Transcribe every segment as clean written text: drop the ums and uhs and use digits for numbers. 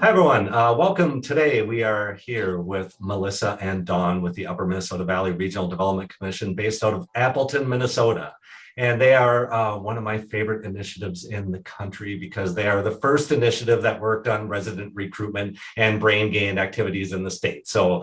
Hi, everyone. Welcome. Today, we are here with Melissa and Dawn with the Upper Minnesota Valley Regional Development Commission based out of Appleton, Minnesota. And they are one of my favorite initiatives in the country because they are the first initiative that worked on resident recruitment and brain gain activities in the state. So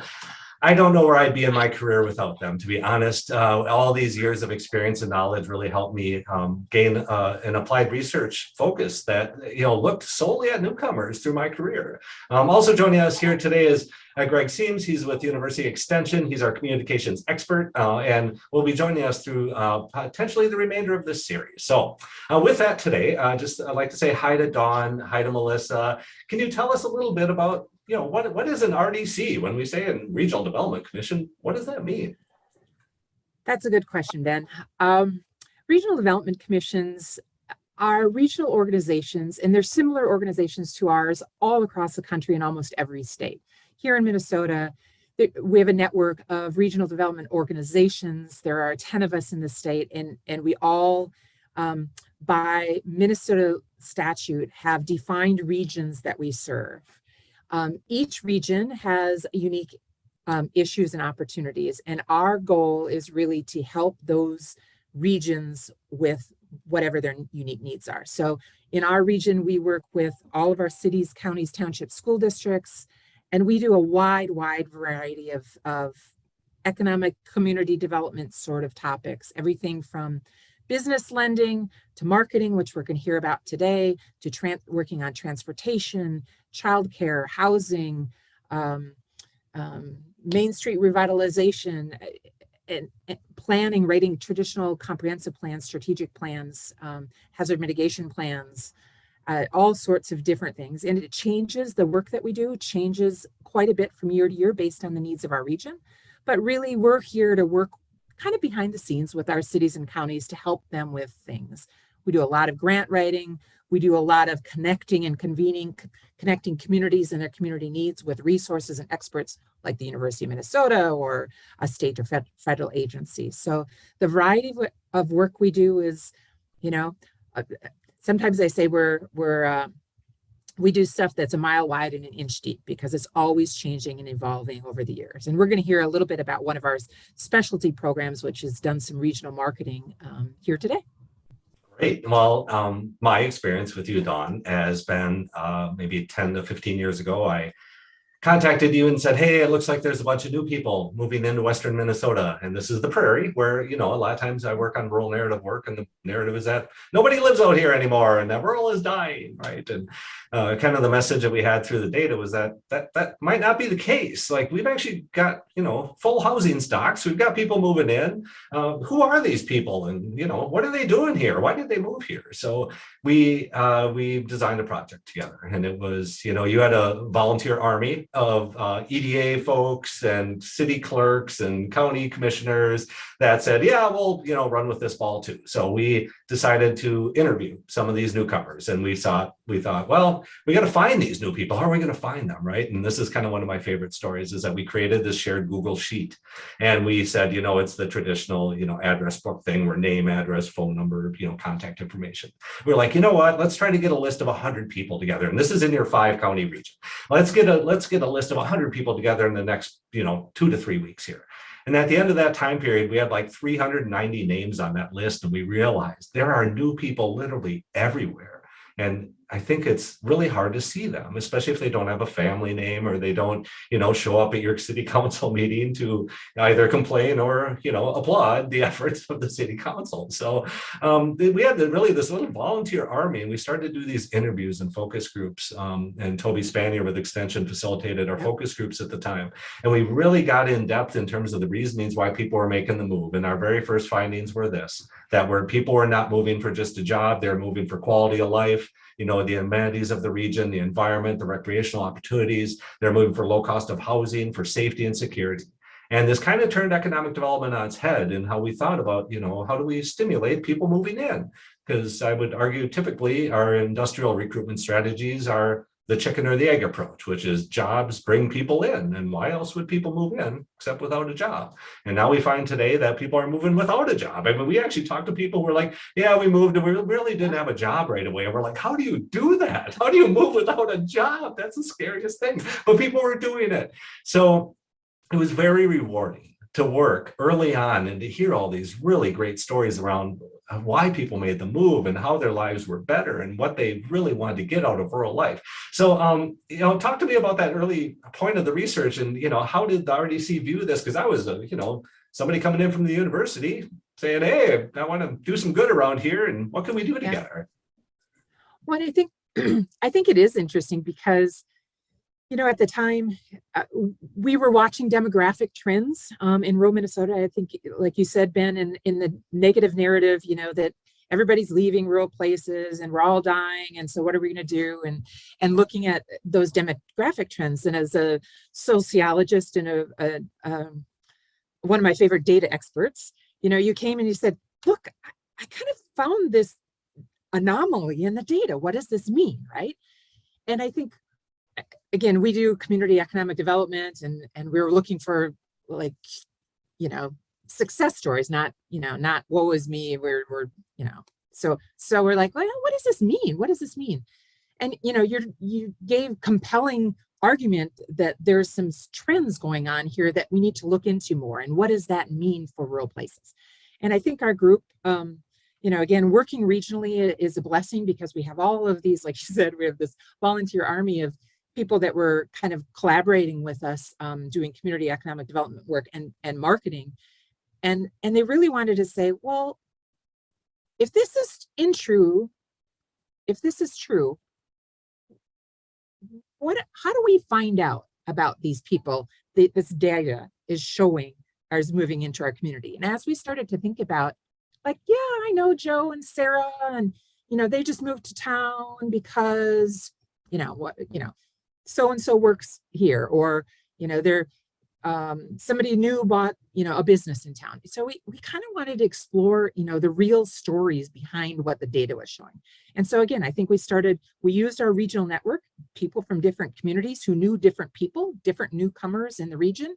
I don't know where I'd be in my career without them, to be honest. All these years of experience and knowledge really helped me gain an applied research focus that looked solely at newcomers through my career. Also joining us here today is Greg Seams. He's with University Extension. He's our communications expert and will be joining us through potentially the remainder of this series. So with that today, I'd like to say hi to Dawn, hi to Melissa. Can you tell us a little bit about what is an RDC? When we say in Regional Development Commission, what does that mean? That's a good question, Ben. Regional Development Commissions are regional organizations, and they're similar organizations to ours all across the country in almost every state. Here in Minnesota, we have a network of regional development organizations. There are 10 of us in the state, and we all, by Minnesota statute, have defined regions that we serve. Each region has unique issues and opportunities, and our goal is really to help those regions with whatever their unique needs are. So in our region, we work with all of our cities, counties, townships, school districts, and we do a wide variety of economic community development sort of topics, everything from business lending to marketing, which we're going to hear about today, to working on transportation, childcare, housing, Main Street revitalization, and planning, writing traditional comprehensive plans, strategic plans, hazard mitigation plans, all sorts of different things. And it changes, the work that we do changes quite a bit from year to year based on the needs of our region. But really, we're here to work kind of behind the scenes with our cities and counties to help them with things. We do a lot of grant writing. We do a lot of connecting and connecting communities and their community needs with resources and experts like the University of Minnesota or a state or federal agency. So the variety of work we do is, sometimes I say we do stuff that's a mile wide and an inch deep because it's always changing and evolving over the years. And we're going to hear a little bit about one of our specialty programs, which has done some regional marketing here today. Great. Well, my experience with you, Dawn, has been maybe 10 to 15 years ago. I contacted you and said, hey, it looks like there's a bunch of new people moving into Western Minnesota. And this is the prairie where, a lot of times I work on rural narrative work, and the narrative is that nobody lives out here anymore and that rural is dying, right? And kind of the message that we had through the data was that might not be the case. Like, we've actually got, full housing stocks. We've got people moving in. Who are these people? And, what are they doing here? Why did they move here? So we designed a project together, and it was, you had a volunteer army of EDA folks and city clerks and county commissioners that said, yeah, we'll, run with this ball too. So we decided to interview some of these newcomers, and we thought, well, we got to find these new people. How are we going to find them, right? And this is kind of one of my favorite stories, is that we created this shared Google sheet, and we said, it's the traditional, address book thing where name, address, phone number, contact information. We're like, what? Let's try to get a list of 100 people together, and this is in your 5-county region. Let's get a list of 100 people together in the next, 2 to 3 weeks here. And at the end of that time period, we had like 390 names on that list, and we realized there are new people literally everywhere. And I think it's really hard to see them, especially if they don't have a family name or they don't, show up at your city council meeting to either complain or, applaud the efforts of the city council. So we had this little volunteer army, and we started to do these interviews and focus groups. And Toby Spanier with Extension facilitated our focus groups at the time. And we really got in depth in terms of the reasonings why people were making the move. And our very first findings were people were not moving for just a job. They're moving for quality of life, the amenities of the region, the environment, the recreational opportunities. They're moving for low cost of housing, for safety and security. And this kind of turned economic development on its head, and how we thought about, how do we stimulate people moving in? Because I would argue typically our industrial recruitment strategies are the chicken or the egg approach, which is jobs bring people in. And why else would people move in except without a job? And now we find today that people are moving without a job. I mean, we actually talked to people who were like, yeah, we moved and we really didn't have a job right away. And we're like, how do you do that? How do you move without a job? That's the scariest thing. But people were doing it. So it was very rewarding to work early on and to hear all these really great stories around why people made the move and how their lives were better and what they really wanted to get out of rural life. So, talk to me about that early point of the research and, how did the RDC view this? Because I was, somebody coming in from the university saying, hey, I want to do some good around here. And what can we do together? Well, I think it is interesting because at the time, we were watching demographic trends in rural Minnesota. I think, like you said, Ben, in the negative narrative, that everybody's leaving rural places and we're all dying. And so what are we going to do? And looking at those demographic trends. And as a sociologist and one of my favorite data experts, you came and you said, look, I kind of found this anomaly in the data. What does this mean? Right. And I think, again, we do community economic development and we were looking for success stories, not woe is me. We're so we're like, well, what does this mean? What does this mean? And, you gave compelling argument that there's some trends going on here that we need to look into more. And what does that mean for rural places? And I think our group, again, working regionally is a blessing because we have all of these, like you said, we have this volunteer army of people that were kind of collaborating with us, doing community economic development work and marketing. And they really wanted to say, well, if this is true, how do we find out about these people that this data is showing is moving into our community? And as we started to think about, like, yeah, I know Joe and Sarah, and they just moved to town because so-and-so works here, or, they're somebody new bought, a business in town. So we kind of wanted to explore, the real stories behind what the data was showing. And so again, I think we used our regional network, people from different communities who knew different people, different newcomers in the region.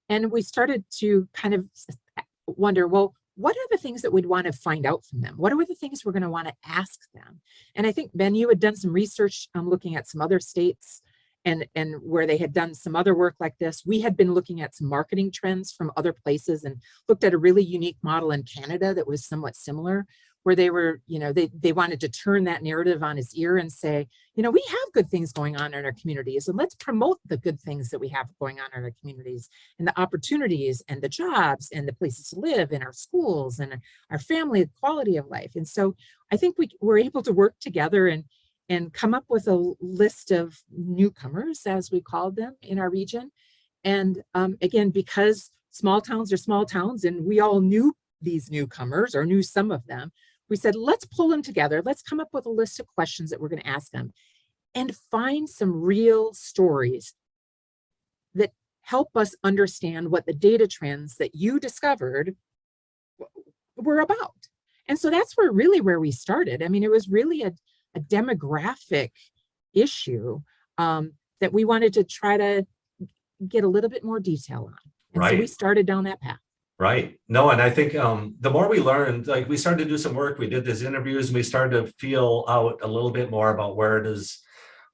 And we started to kind of wonder, well, what are the things that we'd want to find out from them? What are the things we're going to want to ask them? And I think, Ben, you had done some research looking at some other states and where they had done some other work like this. We had been looking at some marketing trends from other places and looked at a really unique model in Canada that was somewhat similar, where they were, they wanted to turn that narrative on its ear and say, we have good things going on in our communities, and let's promote the good things that we have going on in our communities and the opportunities and the jobs and the places to live in our schools and our family quality of life. And so I think we were able to work together and come up with a list of newcomers, as we called them, in our region. And again, because small towns are small towns and we all knew these newcomers or knew some of them, we said, let's pull them together. Let's come up with a list of questions that we're going to ask them and find some real stories that help us understand what the data trends that you discovered were about. And so that's where we started. I mean, it was really a demographic issue that we wanted to try to get a little bit more detail on. And so we started down that path. Right. No, and I think the more we learned, like we started to do some work, we did these interviews, and we started to feel out a little bit more about where does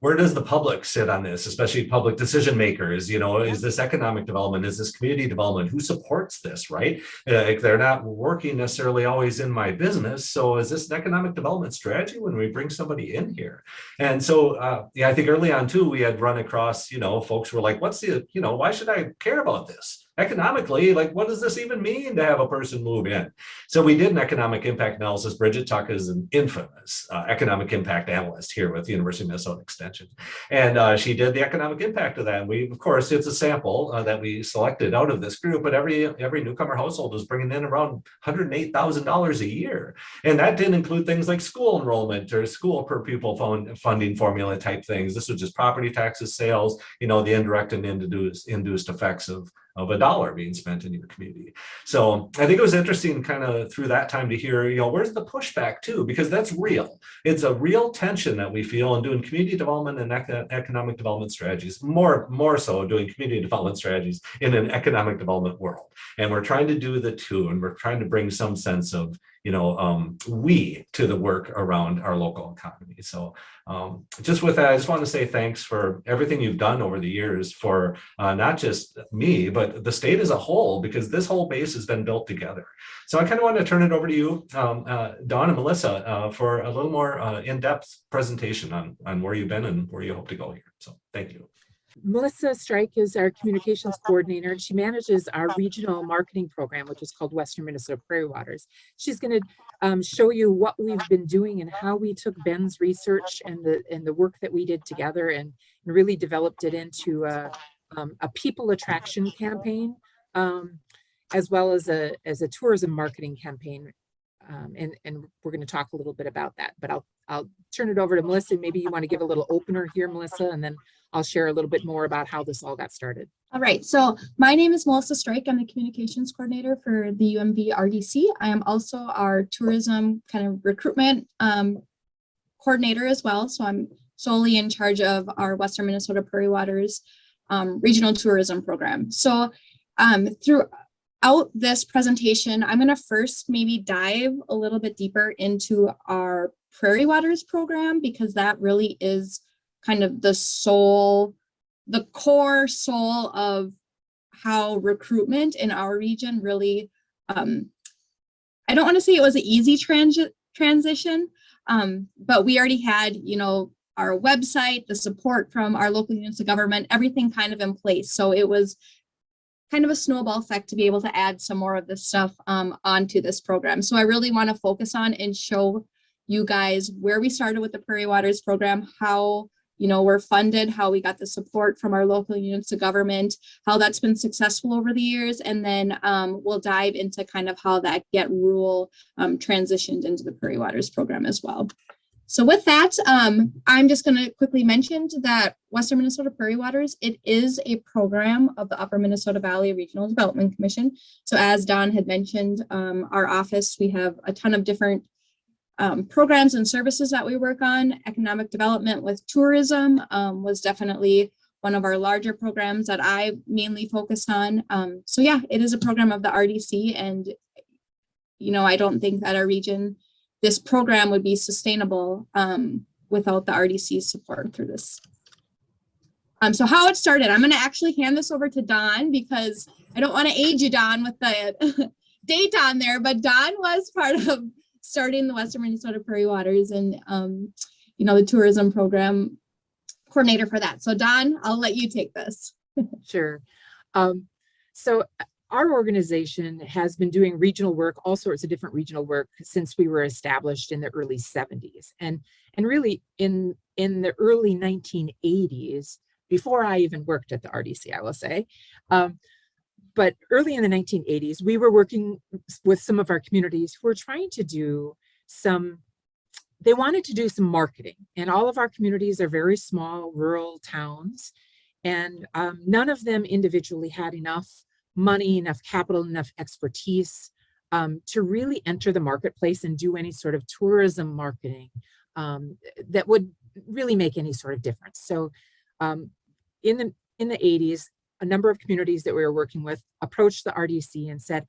the public sit on this, especially public decision makers? Is this economic development? Is this community development? Who supports this, right? They're not working necessarily always in my business. So is this an economic development strategy when we bring somebody in here? And so, I think early on too, we had run across, folks were like, why should I care about this? Economically, like, what does this even mean to have a person move in? So we did an economic impact analysis. Bridget Tuck is an infamous economic impact analyst here with the University of Minnesota Extension. And she did the economic impact of that. And we, of course, it's a sample that we selected out of this group, but every newcomer household was bringing in around $108,000 a year. And that didn't include things like school enrollment or school per pupil funding formula type things. This was just property taxes, sales, the indirect and induced effects of of a dollar being spent in your community. So I think it was interesting kind of through that time to hear, where's the pushback too, because that's real. It's a real tension that we feel in doing community development and economic development strategies, more so doing community development strategies in an economic development world. And we're trying to do the two, and we're trying to bring some sense of, we to the work around our local economy. So just with that, I just want to say thanks for everything you've done over the years for not just me, but the state as a whole, because this whole base has been built together. So I kind of want to turn it over to you, Dawn and Melissa, for a little more in-depth presentation on where you've been and where you hope to go here. So thank you. Melissa Streich is our communications coordinator, and she manages our regional marketing program, which is called Western Minnesota Prairie Waters. She's going to show you what we've been doing and how we took Ben's research and the work that we did together and really developed it into a people attraction campaign, as well as a tourism marketing campaign. And we're going to talk a little bit about that, but I'll turn it over to Melissa. Maybe you want to give a little opener here, Melissa, and then I'll share a little bit more about how this all got started. All right, so my name is Melissa Streich. I'm the communications coordinator for the UMB RDC. I am also our tourism kind of recruitment coordinator as well. So I'm solely in charge of our Western Minnesota Prairie Waters regional tourism program. So throughout this presentation, I'm going to first maybe dive a little bit deeper into our Prairie Waters program, because that really is kind of the core soul of how recruitment in our region really, I don't want to say it was an easy transition, but we already had, our website, the support from our local units of government, everything kind of in place. So it was kind of a snowball effect to be able to add some more of this stuff onto this program. So I really want to focus on and show you guys where we started with the Prairie Waters program, how we're funded, how we got the support from our local units of government, how that's been successful over the years, and then we'll dive into kind of how that Get Rural transitioned into the Prairie Waters program as well. So with that, I'm just going to quickly mention that Western Minnesota Prairie Waters, it is a program of the Upper Minnesota Valley Regional Development Commission. So as Don had mentioned, our office, we have a ton of different programs and services that we work on. Economic development with tourism was definitely one of our larger programs that I mainly focused on. So yeah, it is a program of the RDC, and I don't think that our region, this program would be sustainable without the RDC's support through this. So how it started, I'm going to actually hand this over to Don, because I don't want to age you, Don, with the date on there, but Don was part of starting the Western Minnesota Prairie Waters and, the tourism program coordinator for that. So Don, I'll let you take this. Sure. So our organization has been doing regional work, all sorts of different regional work, since we were established in the early 70s. And really in the early 1980s, before I even worked at the RDC, I will say, but early in the 1980s, we were working with some of our communities who were trying to do they wanted to do some marketing. And all of our communities are very small, rural towns. And none of them individually had enough money, enough capital, enough expertise to really enter the marketplace and do any sort of tourism marketing that would really make any sort of difference. So in the 80s, a number of communities that we were working with approached the RDC and said,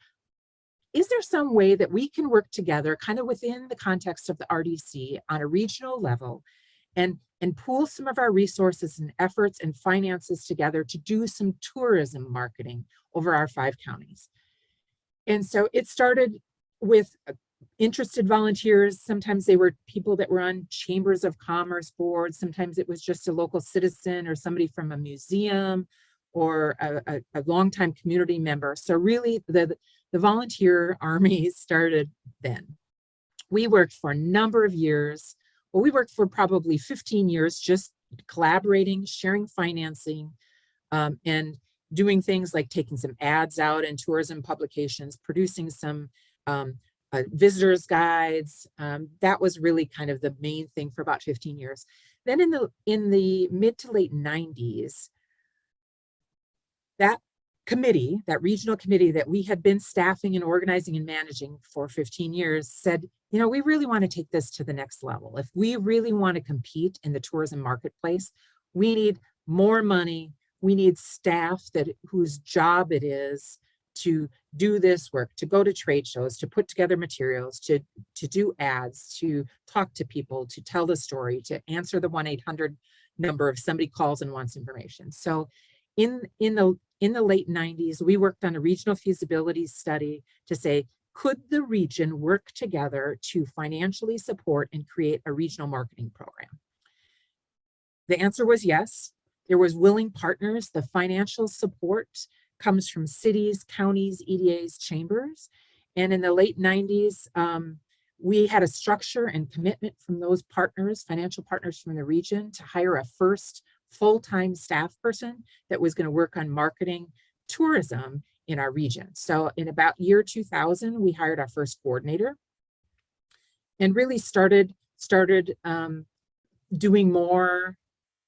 is there some way that we can work together kind of within the context of the RDC on a regional level and pool some of our resources and efforts and finances together to do some tourism marketing over our 5 counties? And so it started with interested volunteers. Sometimes they were people that were on chambers of commerce boards. Sometimes it was just a local citizen or somebody from a museum or a longtime community member. So really the volunteer army started then. We worked for a number of years. Well, we worked for probably 15 years, just collaborating, sharing financing, and doing things like taking some ads out in tourism publications, producing some visitors guides. That was really kind of the main thing for about 15 years. Then in the mid to late 90s, that committee, that regional committee that we had been staffing and organizing and managing for 15 years said, you know, we really want to take this to the next level. If we really want to compete in the tourism marketplace, we need more money. We need staff whose job it is to do this work, to go to trade shows, to put together materials, to do ads, to talk to people, to tell the story, to answer the 1-800 number if somebody calls and wants information. So in the late 90s, we worked on a regional feasibility study to say, could the region work together to financially support and create a regional marketing program? The answer was yes. There was willing partners. The financial support comes from cities, counties, EDAs, chambers. And in the late 90s, we had a structure and commitment from those partners, financial partners from the region, to hire a first full-time staff person that was going to work on marketing tourism in our region. So in about year 2000, we hired our first coordinator and really started doing more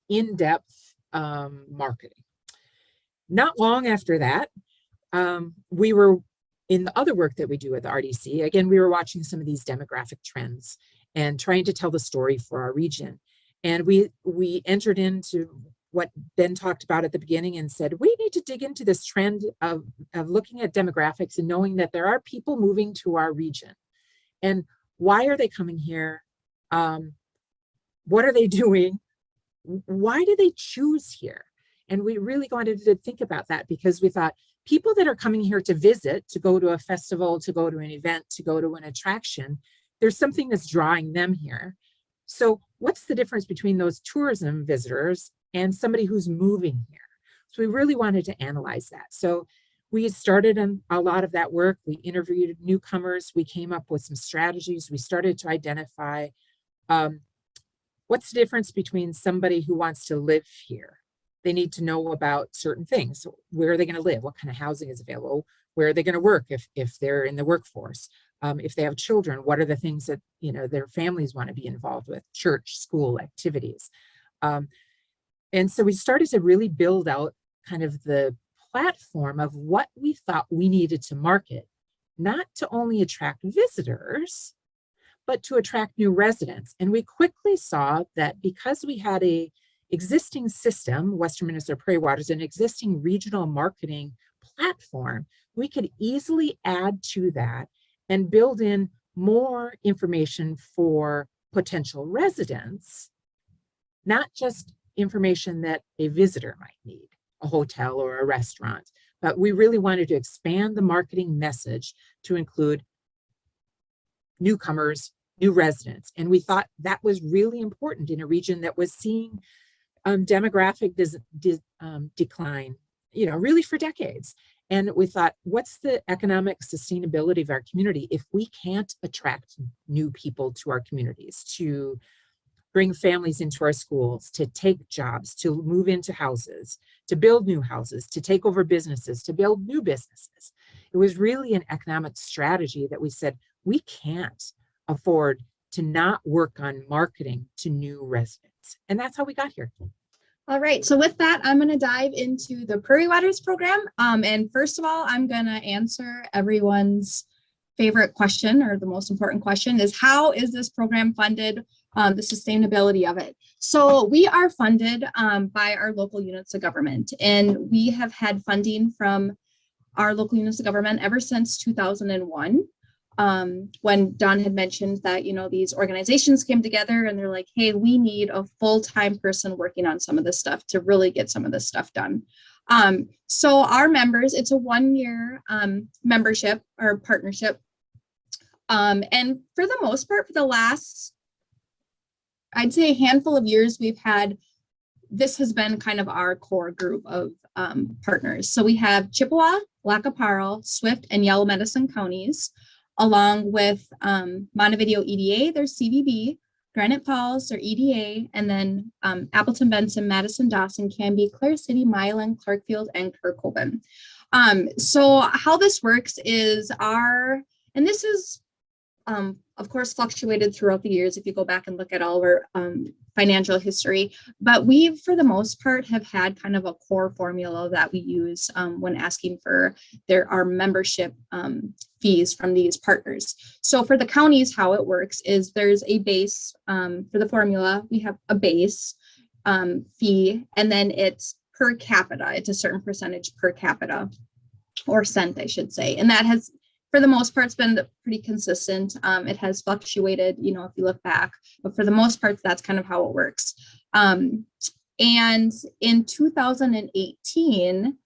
in-depth marketing. Not long after that, we were in the other work that we do at the RDC. Again, we were watching some of these demographic trends and trying to tell the story for our region. And we entered into what Ben talked about at the beginning and said, we need to dig into this trend of looking at demographics and knowing that there are people moving to our region. And why are they coming here? What are they doing? Why do they choose here? And we really wanted to think about that because we thought people that are coming here to visit, to go to a festival, to go to an event, to go to an attraction, there's something that's drawing them here. So what's the difference between those tourism visitors and somebody who's moving here? So we really wanted to analyze that. So we started on a lot of that work. We interviewed newcomers. We came up with some strategies. We started to identify what's the difference between somebody who wants to live here. They need to know about certain things. Where are they going to live? What kind of housing is available? Where are they going to work if they're in the workforce? If they have children, what are the things that their families want to be involved with? Church, school, activities. And so we started to really build out kind of the platform of what we thought we needed to market, not to only attract visitors, but to attract new residents. And we quickly saw that because we had a existing system, Western Minnesota Prairie Waters, an existing regional marketing platform, we could easily add to that and build in more information for potential residents, not just information that a visitor might need, a hotel or a restaurant, but we really wanted to expand the marketing message to include newcomers, new residents. And we thought that was really important in a region that was seeing demographic decline, really for decades. And we thought, what's the economic sustainability of our community if we can't attract new people to our communities, to bring families into our schools, to take jobs, to move into houses, to build new houses, to take over businesses, to build new businesses? It was really an economic strategy that we said, we can't afford to not work on marketing to new residents. And that's how we got here. All right, so with that, I'm going to dive into the Prairie Waters program. And first of all, I'm going to answer everyone's favorite question, or the most important question, is how is this program funded, the sustainability of it? So we are funded by our local units of government, and we have had funding from our local units of government ever since 2001. When Don had mentioned that, these organizations came together and they're like, hey, we need a full-time person working on some of this stuff to really get some of this stuff done. So our members, it's a 1-year membership or partnership. And for the most part, for the last, I'd say a handful of years, this has been kind of our core group of partners. So we have Chippewa, Lac qui Parle, Swift, and Yellow Medicine counties, along with Montevideo EDA, their CVB, Granite Falls, their EDA, and then Appleton, Benson, Madison, Dawson, Canby, Clare City, Milan, Clarkfield, and Kirkhoven. So how this works is and this is, of course, fluctuated throughout the years. If you go back and look at all our financial history. But we, for the most part, have had kind of a core formula that we use when asking for our membership fees from these partners. So for the counties, how it works is there's a base for the formula. We have a base fee, and then it's per capita. It's a certain percentage per capita, or cent, I should say. And that has, for the most part, it's been pretty consistent. It has fluctuated, you know, if you look back, but for the most part, that's kind of how it works. And in 2018,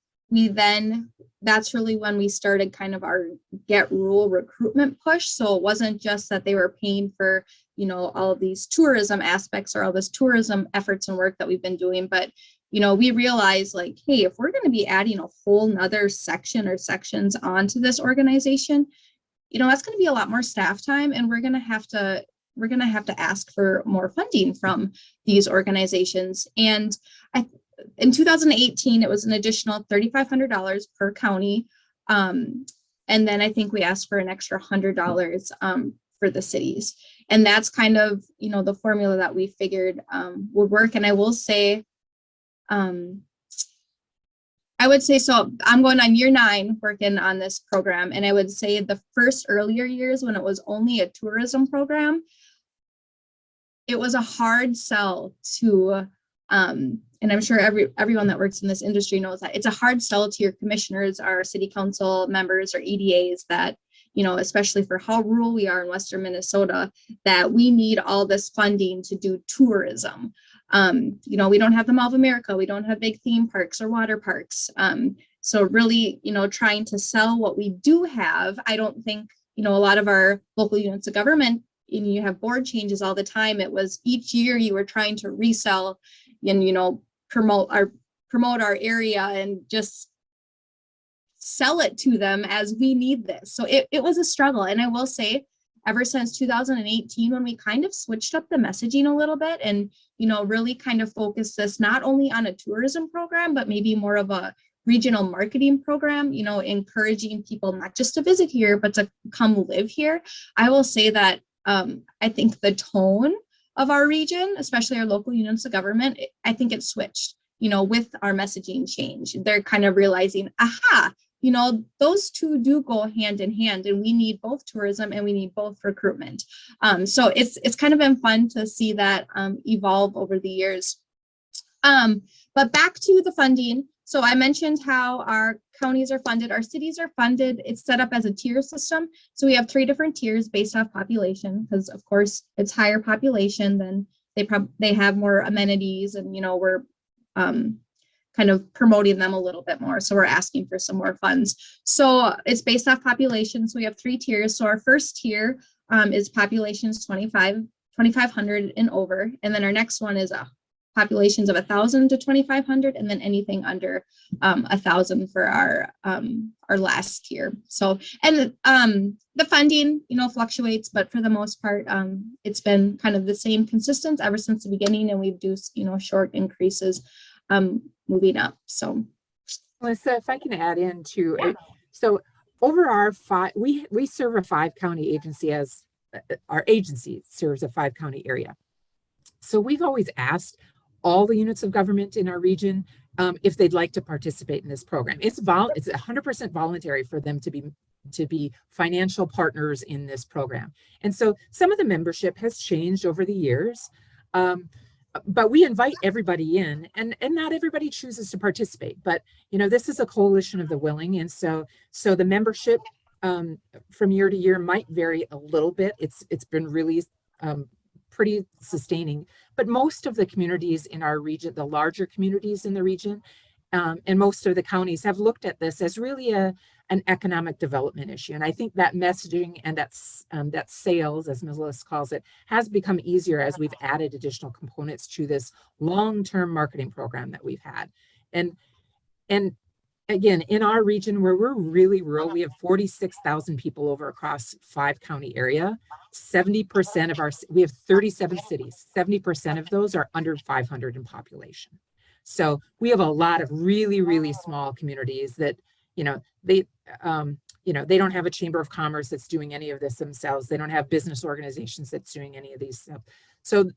that's really when we started kind of our Get Rural recruitment push. So it wasn't just that they were paying for, you know, all of these tourism aspects or all this tourism efforts and work that we've been doing, but you know, we realized like, hey, if we're going to be adding a whole nother section or sections onto this organization, you know, that's going to be a lot more staff time, and we're going to have to ask for more funding from these organizations. And in 2018, it was an additional $3,500 per county. And then I think we asked for an extra $100 for the cities. And that's kind of, you know, the formula that we figured would work. And I will say, I would say, so I'm going on year 9 working on this program. And I would say the first earlier years when it was only a tourism program, it was a hard sell to, and I'm sure everyone that works in this industry knows that it's a hard sell to your commissioners, our city council members or EDAs that, you know, especially for how rural we are in Western Minnesota, that we need all this funding to do tourism. You know, we don't have the Mall of America, we don't have big theme parks or water parks. So really, you know, trying to sell what we do have, I don't think, you know, a lot of our local units of government, and you have board changes all the time. It was each year you were trying to resell and, you know, promote our area and just sell it to them as we need this. So it was a struggle. And I will say, ever since 2018, when we kind of switched up the messaging a little bit and, you know, really kind of focused this not only on a tourism program, but maybe more of a regional marketing program, you know, encouraging people not just to visit here, but to come live here. I will say that I think the tone of our region, especially our local units of government, I think it switched, you know, with our messaging change. They're kind of realizing, aha, you know, those two do go hand in hand, and we need both tourism and we need both recruitment. So it's kind of been fun to see that evolve over the years. But back to the funding. So I mentioned how our counties are funded, our cities are funded. It's set up as a tier system. So we have 3 different tiers based off population, because of course it's higher population, then they have more amenities, and, you know, we're kind of promoting them a little bit more. So we're asking for some more funds. So it's based off population. So we have 3 tiers. So our first tier is populations 2,500 and over. And then our next one is populations of 1,000 to 2,500, and then anything under 1,000 for our last tier. So, and the funding, you know, fluctuates, but for the most part, it's been kind of the same consistent ever since the beginning, and we've do, you know, short increases moving up. So Melissa, if I can add in too, so over our 5, we serve a 5-county agency, as our agency serves a 5-county area. So we've always asked all the units of government in our region if they'd like to participate in this program. It's 100% voluntary for them to be financial partners in this program. And so some of the membership has changed over the years. But we invite everybody in, and not everybody chooses to participate, but, you know, this is a coalition of the willing. And so the membership from year to year might vary a little bit. It's been really pretty sustaining, but most of the communities in our region, the larger communities in the region, and most of the counties have looked at this as really an economic development issue. And I think that messaging and that sales, as Melissa calls it, has become easier as we've added additional components to this long-term marketing program that we've had. And again, in our region where we're really rural, we have 46,000 people over across 5-county area. 70% of we have 37 cities. 70% of those are under 500 in population. So we have a lot of really, really small communities that, you know, they don't have a chamber of commerce that's doing any of this themselves. They don't have business organizations that's doing any of these stuff. So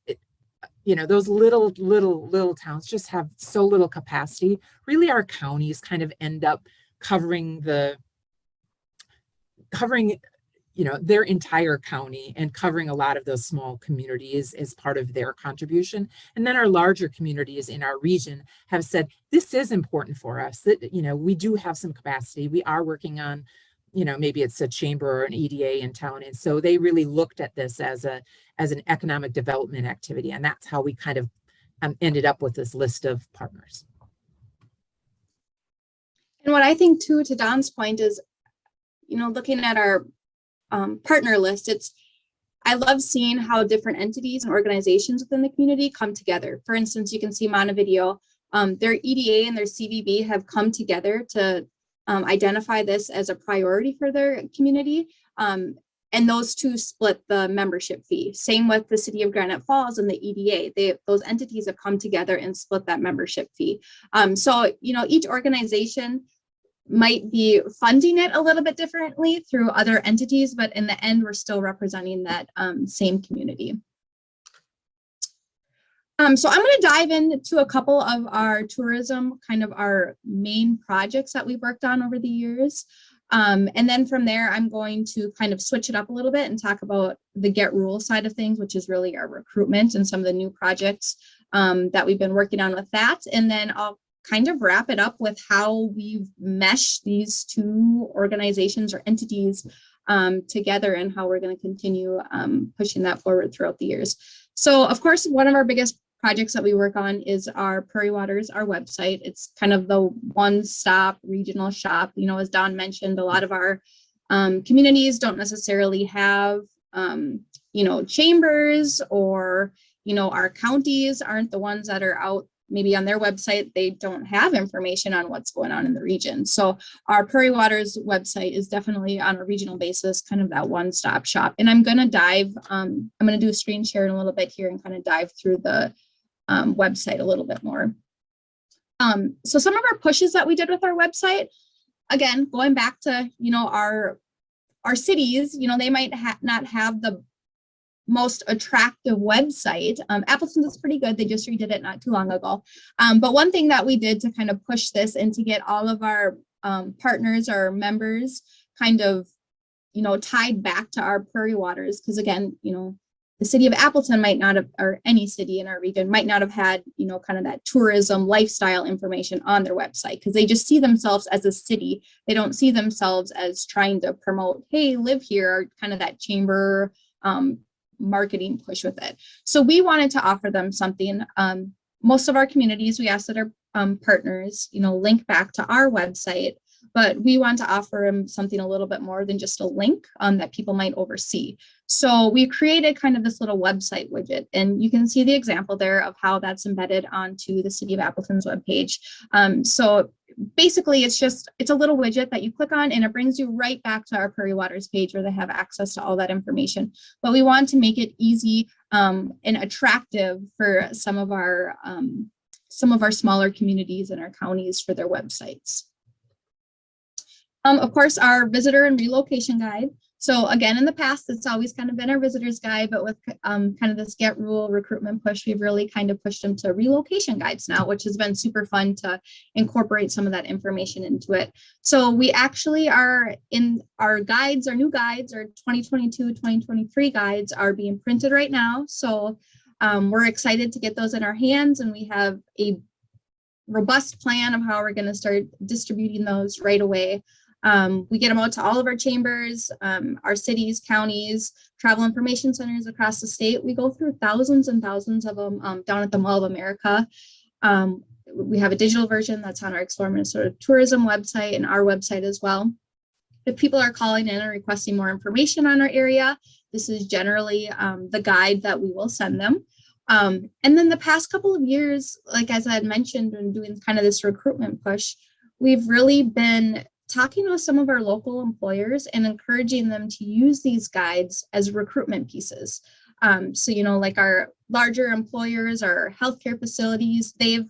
those little towns just have so little capacity. Really, our counties kind of end up covering their entire county and covering a lot of those small communities as part of their contribution. And then our larger communities in our region have said, this is important for us, that, we do have some capacity. We are working on, maybe it's a chamber or an EDA in town. And so they really looked at this as an economic development activity. And that's how we kind of ended up with this list of partners. And what I think too, to Don's point is, looking at our partner list, I love seeing how different entities and organizations within the community come together. For instance, you can see Montevideo, their EDA and their CVB have come together to identify this as a priority for their community. And those two split the membership fee. Same with the City of Granite Falls and the EDA. Those entities have come together and split that membership fee. So, each organization might be funding it a little bit differently through other entities, but in the end, we're still representing that same community. So I'm going to dive into a couple of our tourism, kind of our main projects that we've worked on over the years. And then from there, I'm going to kind of switch it up a little bit and talk about the Get Rural side of things, which is really our recruitment and some of the new projects that we've been working on with that. And then I'll kind of wrap it up with how we've meshed these two organizations or entities together and how we're going to continue pushing that forward throughout the years. So, of course, one of our biggest projects that we work on is our Prairie Waters, our website. It's kind of the one-stop regional shop. As Don mentioned, a lot of our communities don't necessarily have, chambers, or, our counties aren't the ones that are out maybe on their website. They don't have information on what's going on in the region. So our Prairie Waters website is definitely on a regional basis, kind of that one-stop shop. And I'm going to I'm going to do a screen share in a little bit here and kind of dive through the website a little bit more. So some of our pushes that we did with our website, again, going back to, our cities, they might not have the most attractive website. Appleton's is pretty good. They just redid it not too long ago. But one thing that we did to kind of push this and to get all of our partners or members kind of, tied back to our Prairie Waters, because again, the city of Appleton might not have, or any city in our region might not have had, kind of that tourism lifestyle information on their website, because they just see themselves as a city. They don't see themselves as trying to promote, hey, live here, or kind of that chamber marketing push with it. So we wanted to offer them something. Most of our communities, we asked that our partners, link back to our website, but we want to offer them something a little bit more than just a link that people might oversee. So we created kind of this little website widget, and you can see the example there of how that's embedded onto the City of Appleton's webpage. So basically, it's a little widget that you click on, and it brings you right back to our Prairie Waters page where they have access to all that information. But we want to make it easy and attractive for some of our smaller communities and our counties for their websites. Of course, our visitor and relocation guide. So again, in the past, it's always kind of been our visitor's guide, but with kind of this Get Rural recruitment push, we've really kind of pushed them to relocation guides now, which has been super fun to incorporate some of that information into it. So we actually are in our guides, our new guides, our 2022, 2023 guides are being printed right now. So we're excited to get those in our hands, and we have a robust plan of how we're going to start distributing those right away. We get them out to all of our chambers, our cities, counties, travel information centers across the state. We go through thousands and thousands of them down at the Mall of America. We have a digital version that's on our Explore Minnesota Tourism website and our website as well. If people are calling in and requesting more information on our area, this is generally the guide that we will send them. And then the past couple of years, like as I had mentioned, when doing kind of this recruitment push, we've really been talking with some of our local employers and encouraging them to use these guides as recruitment pieces. So, like our larger employers, our healthcare facilities, they've,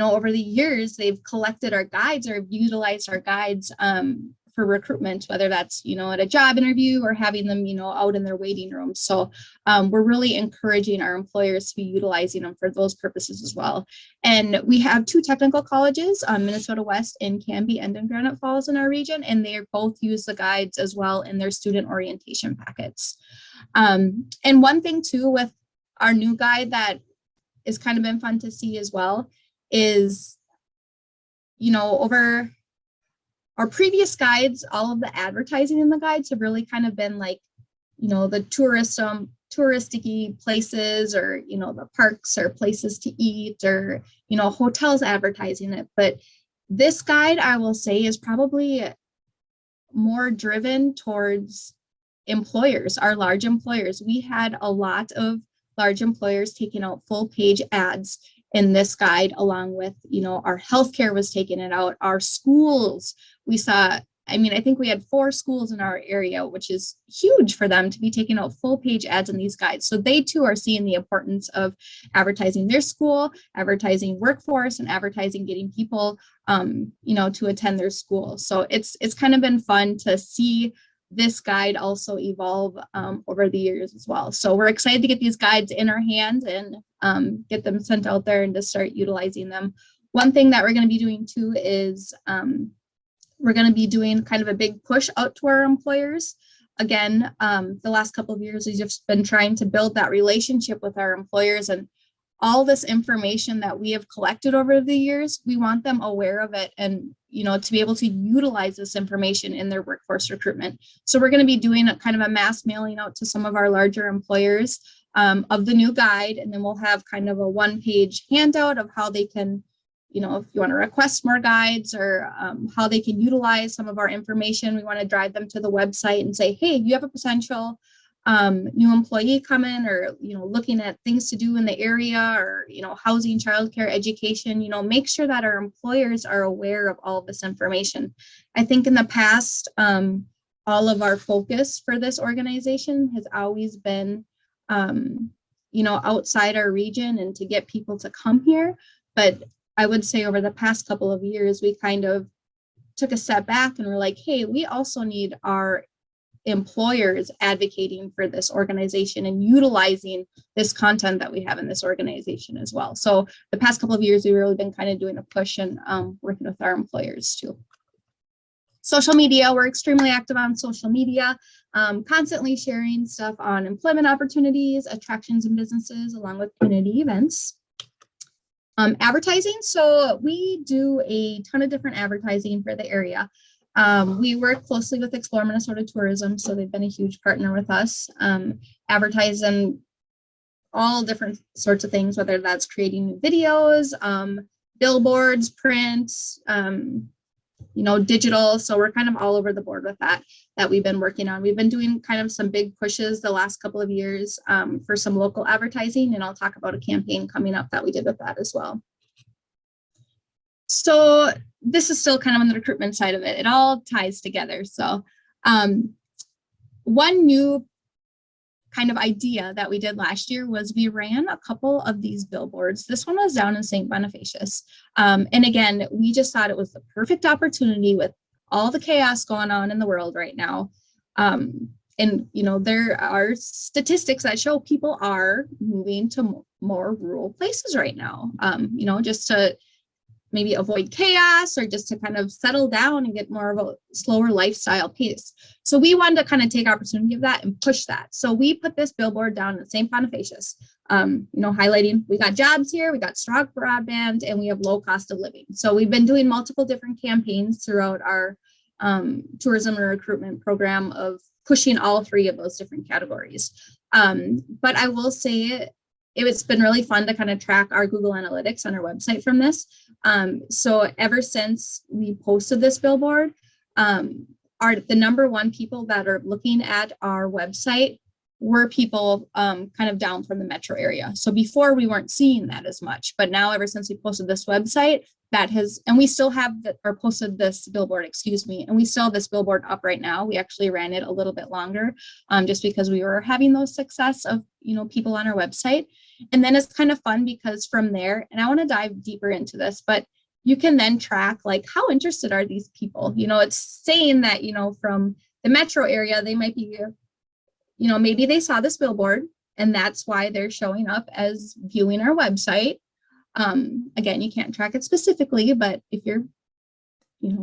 over the years, they've collected our guides or utilized our guides for recruitment, whether that's, at a job interview or having them, out in their waiting room. So we're really encouraging our employers to be utilizing them for those purposes as well. And we have 2 technical colleges, Minnesota West in Canby and in Granite Falls in our region, and they both use the guides as well in their student orientation packets. And one thing too with our new guide that has kind of been fun to see as well is, over our previous guides, all of the advertising in the guides have really kind of been like, the touristic-y places, or, the parks or places to eat, or, hotels advertising it. But this guide, I will say, is probably more driven towards employers, our large employers. We had a lot of large employers taking out full page ads in this guide, along with, our healthcare was taking it out, our schools. We saw, I think we had 4 schools in our area, which is huge for them to be taking out full page ads in these guides. So they too are seeing the importance of advertising their school, advertising workforce, and advertising getting people, to attend their school. So it's kind of been fun to see this guide also evolve over the years as well. So we're excited to get these guides in our hands and get them sent out there and to start utilizing them. One thing that we're going to be doing too is we're going to be doing kind of a big push out to our employers. Again, the last couple of years, we've just been trying to build that relationship with our employers, and all this information that we have collected over the years, we want them aware of it and, to be able to utilize this information in their workforce recruitment. So we're going to be doing a kind of a mass mailing out to some of our larger employers of the new guide. And then we'll have kind of a 1-page handout of how they can, if you want to request more guides, or how they can utilize some of our information. We want to drive them to the website and say, hey, you have a potential new employee coming, or, looking at things to do in the area, or, housing, childcare, education, make sure that our employers are aware of all of this information. I think in the past, all of our focus for this organization has always been, outside our region and to get people to come here. But I would say over the past couple of years, we kind of took a step back and we're like, hey, we also need our employers advocating for this organization and utilizing this content that we have in this organization as well. So the past couple of years, we've really been kind of doing a push and working with our employers too. Social media, we're extremely active on social media, constantly sharing stuff on employment opportunities, attractions and businesses, along with community events. Advertising, so we do a ton of different advertising for the area. We work closely with Explore Minnesota Tourism, so they've been a huge partner with us, advertising all different sorts of things, whether that's creating new videos, billboards, print, digital. So we're kind of all over the board with that we've been working on. We've been doing kind of some big pushes the last couple of years for some local advertising, and I'll talk about a campaign coming up that we did with that as well. So this is still kind of on the recruitment side of it. It all ties together. So one new kind of idea that we did last year was we ran a couple of these billboards. This one was down in St. Bonifacius. And again, we just thought it was the perfect opportunity with all the chaos going on in the world right now. And, there are statistics that show people are moving to more rural places right now, just to maybe avoid chaos, or just to kind of settle down and get more of a slower lifestyle pace. So we wanted to kind of take opportunity of that and push that. So we put this billboard down in St. Bonifacius, highlighting we got jobs here, we got strong broadband, and we have low cost of living. So we've been doing multiple different campaigns throughout our tourism and recruitment program of pushing all 3 of those different categories. But I will say it's been really fun to kind of track our Google Analytics on our website from this. So ever since we posted this billboard, the #1 people that are looking at our website were people kind of down from the metro area. So before we weren't seeing that as much, but now ever since we posted this website, and we still have posted this billboard, and we still have this billboard up right now. We actually ran it a little bit longer just because we were having those success of, people on our website. And then it's kind of fun because from there, and I want to dive deeper into this, but you can then track like how interested are these people. It's saying that, from the metro area, they might be, maybe they saw this billboard and that's why they're showing up as viewing our website. Again, you can't track it specifically, but if you're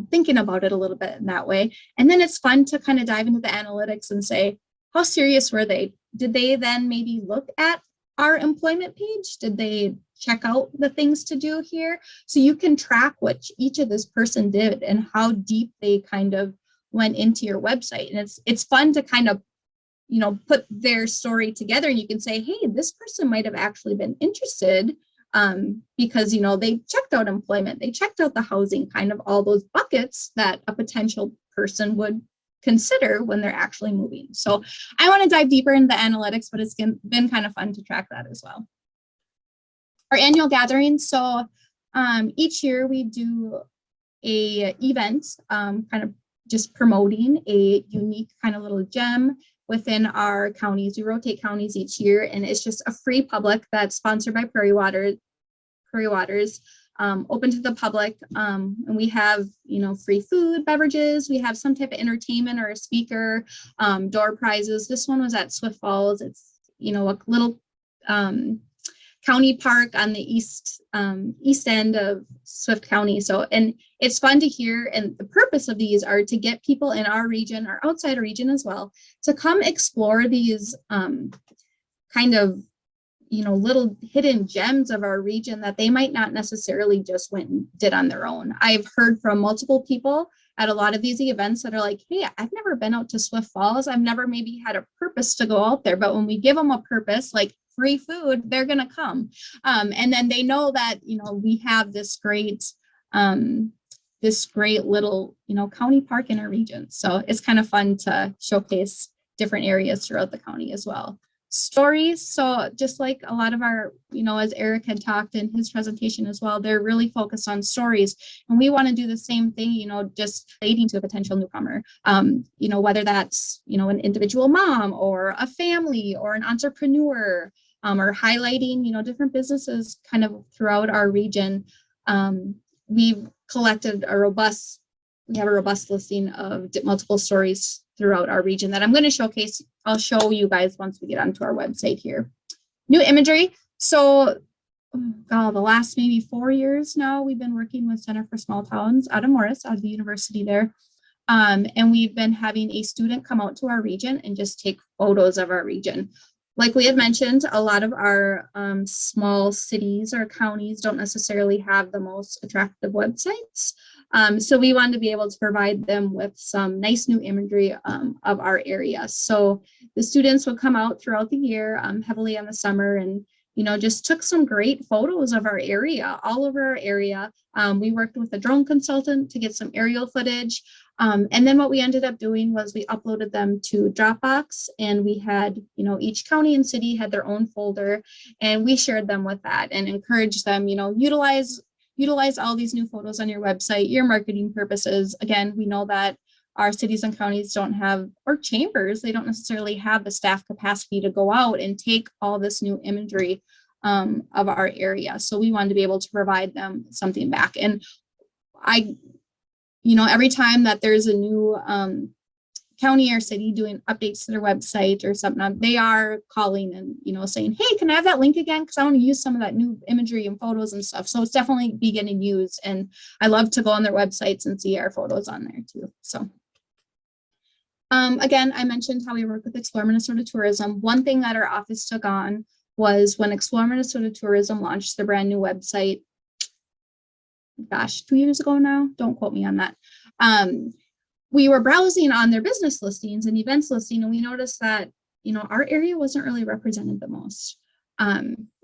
thinking about it a little bit in that way. And then it's fun to kind of dive into the analytics and say, how serious were they? Did they then maybe look at our employment page? Did they check out the things to do here? So you can track what each of this person did and how deep they kind of went into your website. And it's fun to kind of, put their story together, and you can say, hey, this person might have actually been interested because, they checked out employment, they checked out the housing, kind of all those buckets that a potential person would consider when they're actually moving. So I want to dive deeper into the analytics, but it's been kind of fun to track that as well. Our annual gathering. So each year we do a event, kind of just promoting a unique kind of little gem within our counties. We rotate counties each year, and it's just a free public that's sponsored by Prairie Waters, open to the public. And we have, free food, beverages. We have some type of entertainment or a speaker, door prizes. This one was at Swift Falls. It's, a little county park on the east end of Swift County. So, and it's fun to hear. And the purpose of these are to get people in our region, or outside our region as well, to come explore these kind of, little hidden gems of our region that they might not necessarily just went and did on their own. I've heard from multiple people at a lot of these events that are like, hey, I've never been out to Swift Falls. I've never maybe had a purpose to go out there, but when we give them a purpose, like free food, they're going to come. And then they know that, we have this great little, county park in our region. So it's kind of fun to showcase different areas throughout the county as well. Stories. So just like a lot of our, as Eric had talked in his presentation as well, they're really focused on stories. And we want to do the same thing, just relating to a potential newcomer, whether that's, an individual mom or a family or an entrepreneur, or highlighting, different businesses kind of throughout our region. We've collected we have a robust listing of multiple stories throughout our region that I'm going to showcase. I'll show you guys once we get onto our website here. New imagery. So the last maybe 4 years now, we've been working with Center for Small Towns out of Morris, out of the university there. And we've been having a student come out to our region and just take photos of our region. Like we had mentioned, a lot of our small cities or counties don't necessarily have the most attractive websites. So we wanted to be able to provide them with some nice new imagery of our area. So the students would come out throughout the year, heavily in the summer, and just took some great photos of our area, all over our area. We worked with a drone consultant to get some aerial footage. And then what we ended up doing was we uploaded them to Dropbox, and we had, each county and city had their own folder, and we shared them with that and encouraged them, utilize all these new photos on your website, your marketing purposes. Again, we know that our cities and counties don't have, or chambers, they don't necessarily have the staff capacity to go out and take all this new imagery of our area. So we wanted to be able to provide them something back. And every time that there's a new county or city doing updates to their website or something, they are calling and, saying, hey, can I have that link again? Because I want to use some of that new imagery and photos and stuff. So it's definitely getting used. And I love to go on their websites and see our photos on there too. So again, I mentioned how we work with Explore Minnesota Tourism. One thing that our office took on was when Explore Minnesota Tourism launched their brand new website, 2 years ago now, don't quote me on that. We were browsing on their business listings and events listing, and we noticed that, our area wasn't really represented the most.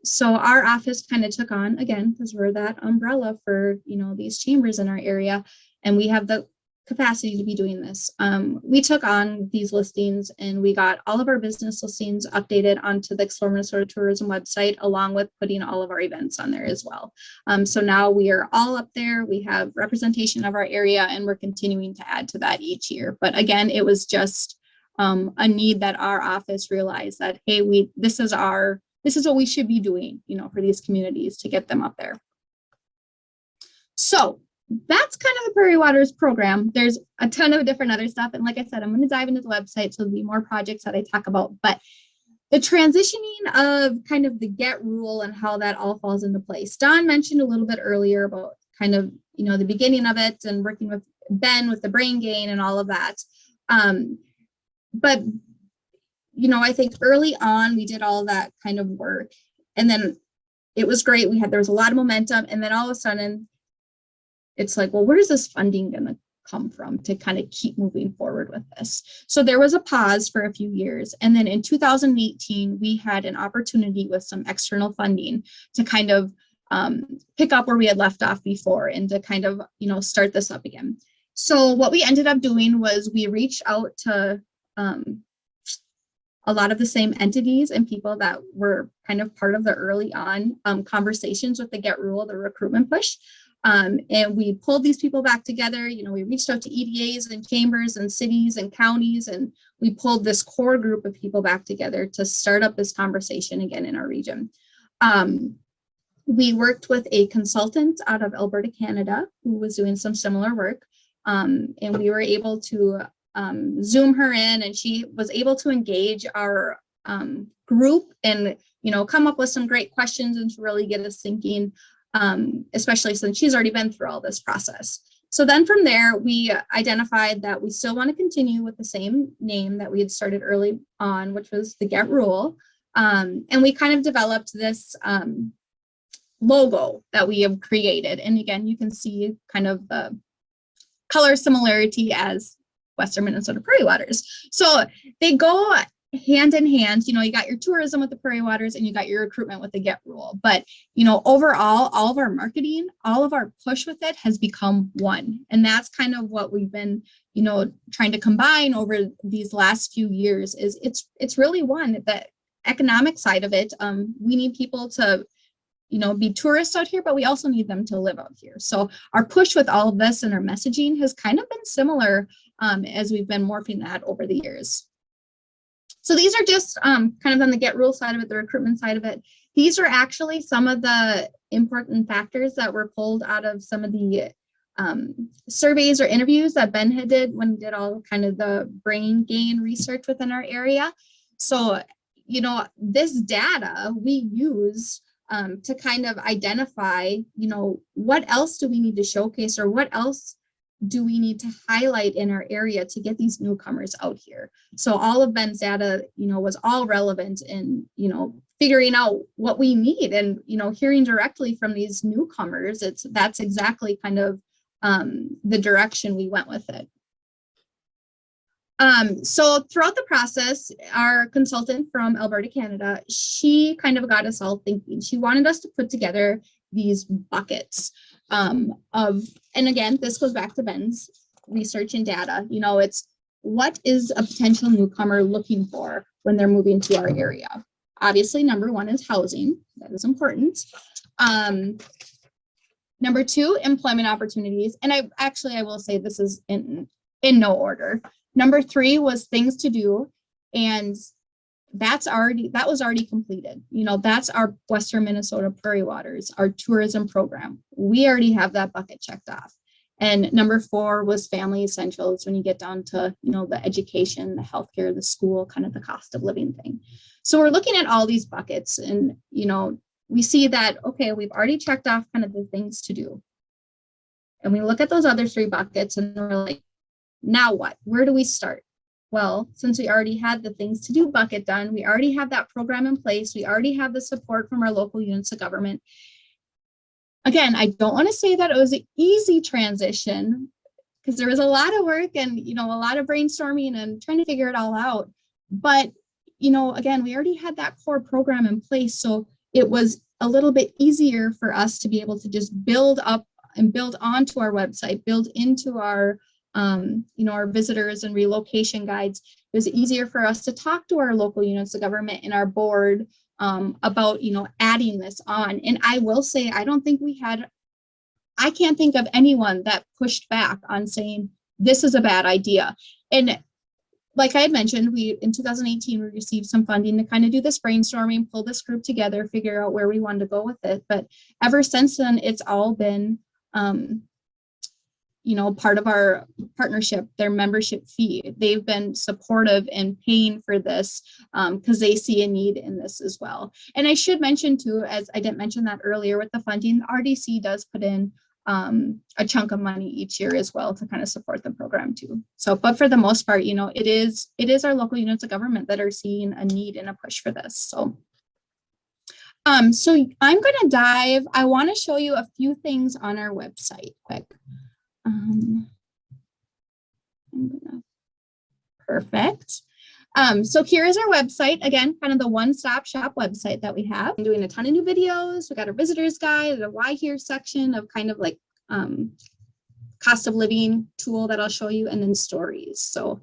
So our office kind of took on, again, because we're that umbrella for, these chambers in our area, and we have the capacity to be doing this. We took on these listings, and we got all of our business listings updated onto the Explore Minnesota Tourism website, along with putting all of our events on there as well. So now we are all up there. We have representation of our area, and we're continuing to add to that each year. But again, it was just a need that our office realized that, hey, this is what we should be doing, for these communities to get them up there. So that's kind of the Prairie Waters program. There's a ton of different other stuff. And like I said, I'm going to dive into the website. So there'll be more projects that I talk about. But the transitioning of kind of the GET rule and how that all falls into place. Don mentioned a little bit earlier about kind of, you know, the beginning of it and working with Ben with the brain gain and all of that. But, you know, I think early on we did all that kind of work, and then it was great. There was a lot of momentum, and then all of a sudden it's like, well, where's this funding going to come from to kind of keep moving forward with this? So there was a pause for a few years. And then in 2018, we had an opportunity with some external funding to kind of pick up where we had left off before and to kind of, you know, start this up again. So what we ended up doing was we reached out to a lot of the same entities and people that were kind of part of the early on conversations with the GET rule, the recruitment push. And we pulled these people back together. You know, we reached out to EDAs and chambers and cities and counties, and we pulled this core group of people back together to start up this conversation again in our region. We worked with a consultant out of Alberta, Canada, who was doing some similar work. And we were able to Zoom her in, and she was able to engage our group and, you know, come up with some great questions and to really get us thinking. Especially since she's already been through all this process. So then from there, we identified that we still want to continue with the same name that we had started early on, which was the GET rule. And we kind of developed this logo that we have created. And again, you can see kind of the color similarity as Western Minnesota Prairie Waters. So they go hand in hand. You know, you got your tourism with the Prairie Waters and you got your recruitment with the GET rule. But, you know, overall, all of our marketing, all of our push with it has become one. And that's kind of what we've been, you know, trying to combine over these last few years. Is it's really one. The economic side of it. We need people to, you know, be tourists out here, but we also need them to live out here. So our push with all of this and our messaging has kind of been similar as we've been morphing that over the years. So these are just kind of on the GET rule side of it, the recruitment side of it. These are actually some of the important factors that were pulled out of some of the surveys or interviews that Ben had did when he did all kind of the brain gain research within our area. So, you know, this data we use to kind of identify, you know, what else do we need to showcase or what else do we need to highlight in our area to get these newcomers out here? So all of Ben's data, you know, was all relevant in, you know, figuring out what we need and, you know, hearing directly from these newcomers. That's exactly kind of the direction we went with it. So throughout the process, our consultant from Alberta, Canada, she kind of got us all thinking. She wanted us to put together these buckets and again, this goes back to Ben's research and data. You know, it's what is a potential newcomer looking for when they're moving to our area? Obviously, number one is housing. That is important. Number two, employment opportunities. And I will say this is in no order. Number three was things to do. And that was already completed. You know, that's our Western Minnesota Prairie Waters, our tourism program. We already have that bucket checked off. And number four was family essentials, when you get down to, you know, the education, the healthcare, the school, kind of the cost of living thing. So we're looking at all these buckets and, you know, we see that, okay, we've already checked off kind of the things to do. And we look at those other three buckets and we're like, now what? Where do we start? Well, since we already had the things to do bucket done, we already have that program in place. We already have the support from our local units of government. Again, I don't want to say that it was an easy transition because there was a lot of work and, you know, a lot of brainstorming and trying to figure it all out. But, you know, again, we already had that core program in place. So it was a little bit easier for us to be able to just build up and build onto our website, build into our you know, our visitors and relocation guides. It was easier for us to talk to our local units of government and our board about, you know, adding this on. And I will say, I can't think of anyone that pushed back on saying this is a bad idea. And like I had mentioned, in 2018, we received some funding to kind of do this brainstorming, pull this group together, figure out where we wanted to go with it. But ever since then, it's all been part of our partnership, their membership fee. They've been supportive and paying for this because they see a need in this as well. And I should mention too, as I didn't mention that earlier with the funding, the RDC does put in a chunk of money each year as well to kind of support the program too. So, but for the most part, it is our local units of government that are seeing a need and a push for this. So, so I'm going to dive. I want to show you a few things on our website quick. Perfect. So here is our website. Again, kind of the one-stop shop website that we have. I'm doing a ton of new videos. We got our visitor's guide, a why here section of kind of like cost of living tool that I'll show you, and then stories. So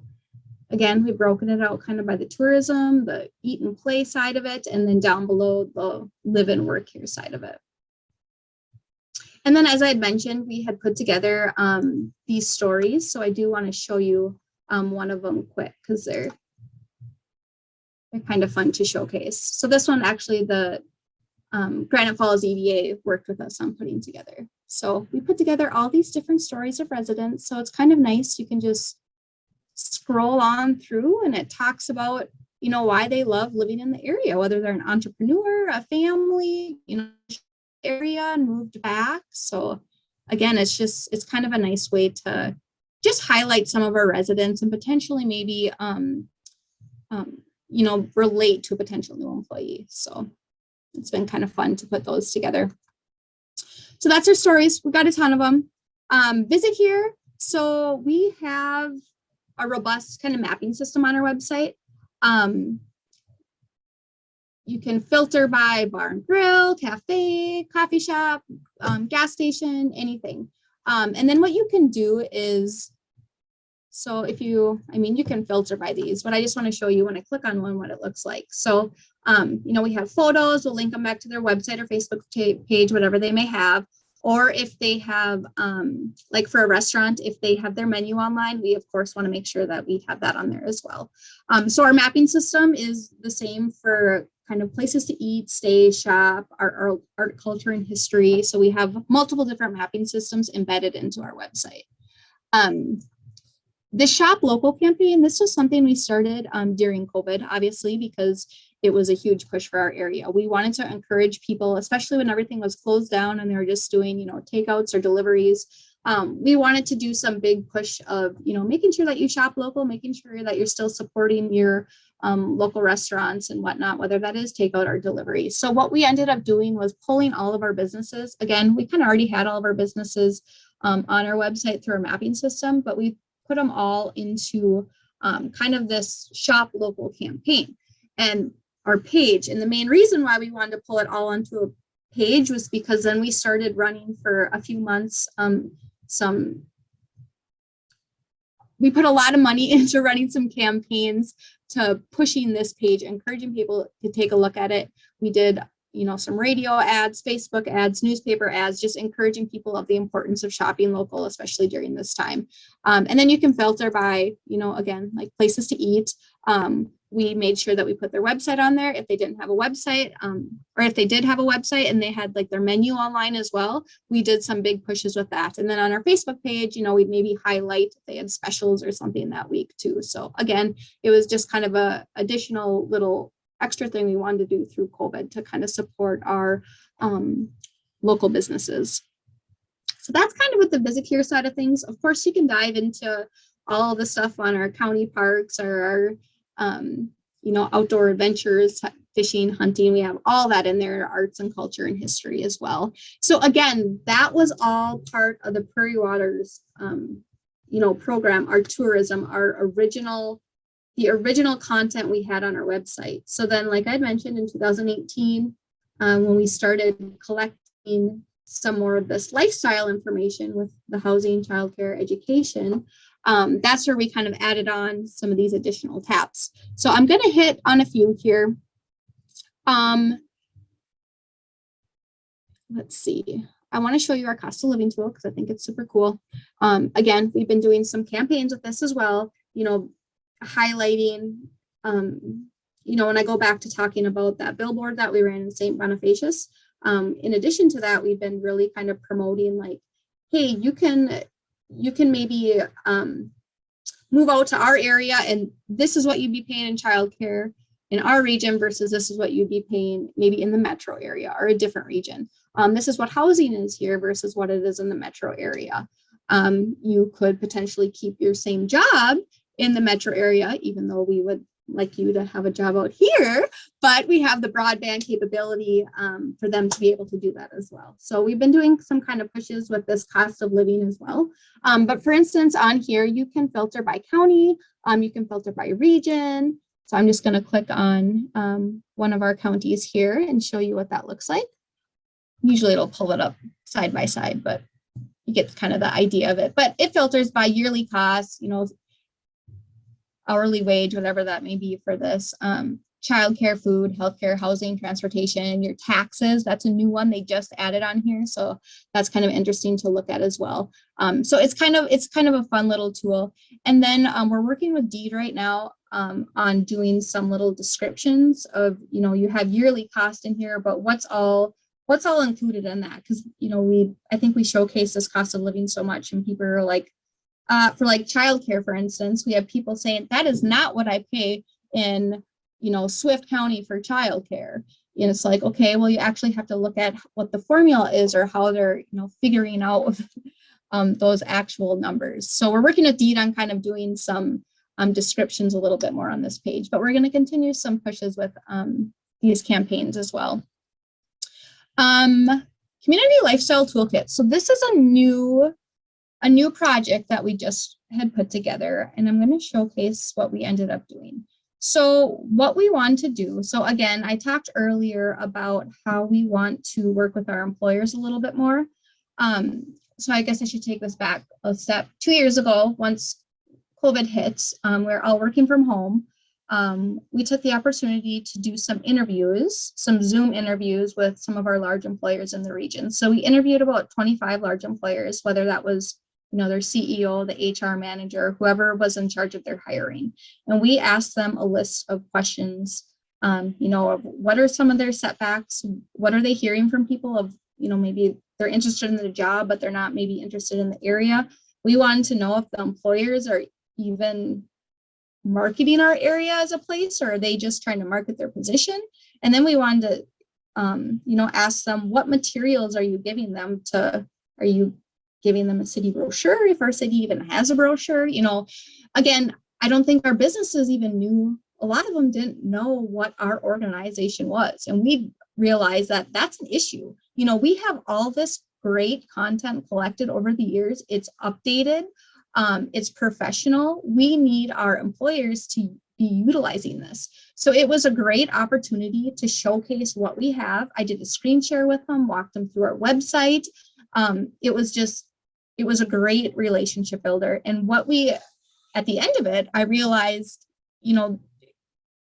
again, we've broken it out kind of by the tourism, the eat and play side of it, and then down below the live and work here side of it. And then, as I had mentioned, we had put together these stories. So I do want to show you one of them quick because they're kind of fun to showcase. So this one, actually, the Granite Falls EDA worked with us on putting together. So we put together all these different stories of residents. So it's kind of nice. You can just scroll on through, and it talks about, why they love living in the area, whether they're an entrepreneur, a family, area and moved back. So again, it's kind of a nice way to just highlight some of our residents and potentially maybe relate to a potential new employee. So it's been kind of fun to put those together. So that's our stories. We've got a ton of them. Visit here. So we have a robust kind of mapping system on our website. You can filter by bar and grill, cafe, coffee shop, gas station, anything. And then what you can do is, so if you can filter by these, but I just want to show you when I click on one, what it looks like. So, we have photos, we'll link them back to their website or Facebook page, whatever they may have. Or if they have, like for a restaurant, if they have their menu online, we of course want to make sure that we have that on there as well. So our mapping system is the same for kind of places to eat, stay, shop, our art, culture, and history. So we have multiple different mapping systems embedded into our website. The Shop Local campaign, this was something we started during COVID, obviously, because it was a huge push for our area. We wanted to encourage people, especially when everything was closed down and they were just doing, takeouts or deliveries. We wanted to do some big push of, making sure that you shop local, making sure that you're still supporting your local restaurants and whatnot, whether that is takeout or delivery. So what we ended up doing was pulling all of our businesses. Again, we kind of already had all of our businesses on our website through our mapping system, but we put them all into kind of this Shop Local campaign and our page. And the main reason why we wanted to pull it all onto a page was because then we started running for a few months we put a lot of money into running some campaigns to pushing this page, encouraging people to take a look at it. We did, some radio ads, Facebook ads, newspaper ads, just encouraging people of the importance of shopping local, especially during this time. And then you can filter by, again, like places to eat. We made sure that we put their website on there if they didn't have a website, or if they did have a website and they had like their menu online as well. We did some big pushes with that. And then on our Facebook page, we'd maybe highlight if they had specials or something that week too. So again, it was just kind of a additional little extra thing we wanted to do through COVID to kind of support our local businesses. So that's kind of with the visit here side of things. Of course, you can dive into all the stuff on our county parks or our outdoor adventures, fishing, hunting. We have all that in there, arts and culture and history as well. So again, that was all part of the Prairie Waters, program, our tourism, the original content we had on our website. So then, like I mentioned, in 2018, when we started collecting some more of this lifestyle information with the housing, childcare, education, that's where we kind of added on some of these additional tabs. So I'm going to hit on a few here. Let's see. I want to show you our cost of living tool because I think it's super cool. Again, we've been doing some campaigns with this as well, highlighting, when I go back to talking about that billboard that we ran in St. Bonifacius. In addition to that, we've been really kind of promoting like hey, you can maybe move out to our area, and this is what you'd be paying in childcare in our region versus this is what you'd be paying maybe in the metro area or a different region. This is what housing is here versus what it is in the metro area. You could potentially keep your same job in the metro area, even though we would like you to have a job out here, but we have the broadband capability for them to be able to do that as well. So we've been doing some kind of pushes with this cost of living as well. But for instance, on here, you can filter by county, you can filter by region. So I'm just going to click on one of our counties here and show you what that looks like. Usually it'll pull it up side by side, but you get kind of the idea of it. But it filters by yearly costs, you know, hourly wage, whatever that may be for this, childcare, food, healthcare, housing, transportation, your taxes. That's a new one they just added on here. So that's kind of interesting to look at as well. So it's kind of a fun little tool. And then we're working with Deed right now on doing some little descriptions of, you know, you have yearly cost in here, but what's all included in that? Because, you know, I think we showcase this cost of living so much, and people are like, for like childcare, for instance, we have people saying that is not what I pay in, you know, Swift County for childcare. And it's like, okay, well, you actually have to look at what the formula is or how they're, you know, figuring out those actual numbers. So we're working with Deed on kind of doing some descriptions a little bit more on this page, but we're going to continue some pushes with these campaigns as well. Community Lifestyle Toolkit. So this is a new project that we just had put together, and I'm going to showcase what we ended up doing. So what we want to do, so again, I talked earlier about how we want to work with our employers a little bit more. So I guess I should take this back a step. 2 years ago, once COVID hit, we're all working from home. We took the opportunity to do some interviews, some Zoom interviews with some of our large employers in the region. So we interviewed about 25 large employers, whether that was, you know, their CEO, the HR manager, whoever was in charge of their hiring. And we asked them a list of questions, you know, of what are some of their setbacks? What are they hearing from people of, you know, maybe they're interested in the job, but they're not maybe interested in the area. We wanted to know if the employers are even marketing our area as a place, or are they just trying to market their position? And then we wanted to, you know, ask them, what materials are you giving them are you giving them a city brochure, if our city even has a brochure? You know, again, I don't think our businesses even knew, a lot of them didn't know what our organization was. And we realized that that's an issue. You know, we have all this great content collected over the years. It's updated. It's professional. We need our employers to be utilizing this. So it was a great opportunity to showcase what we have. I did a screen share with them, walked them through our website. It was a great relationship builder. And at the end of it, I realized, you know,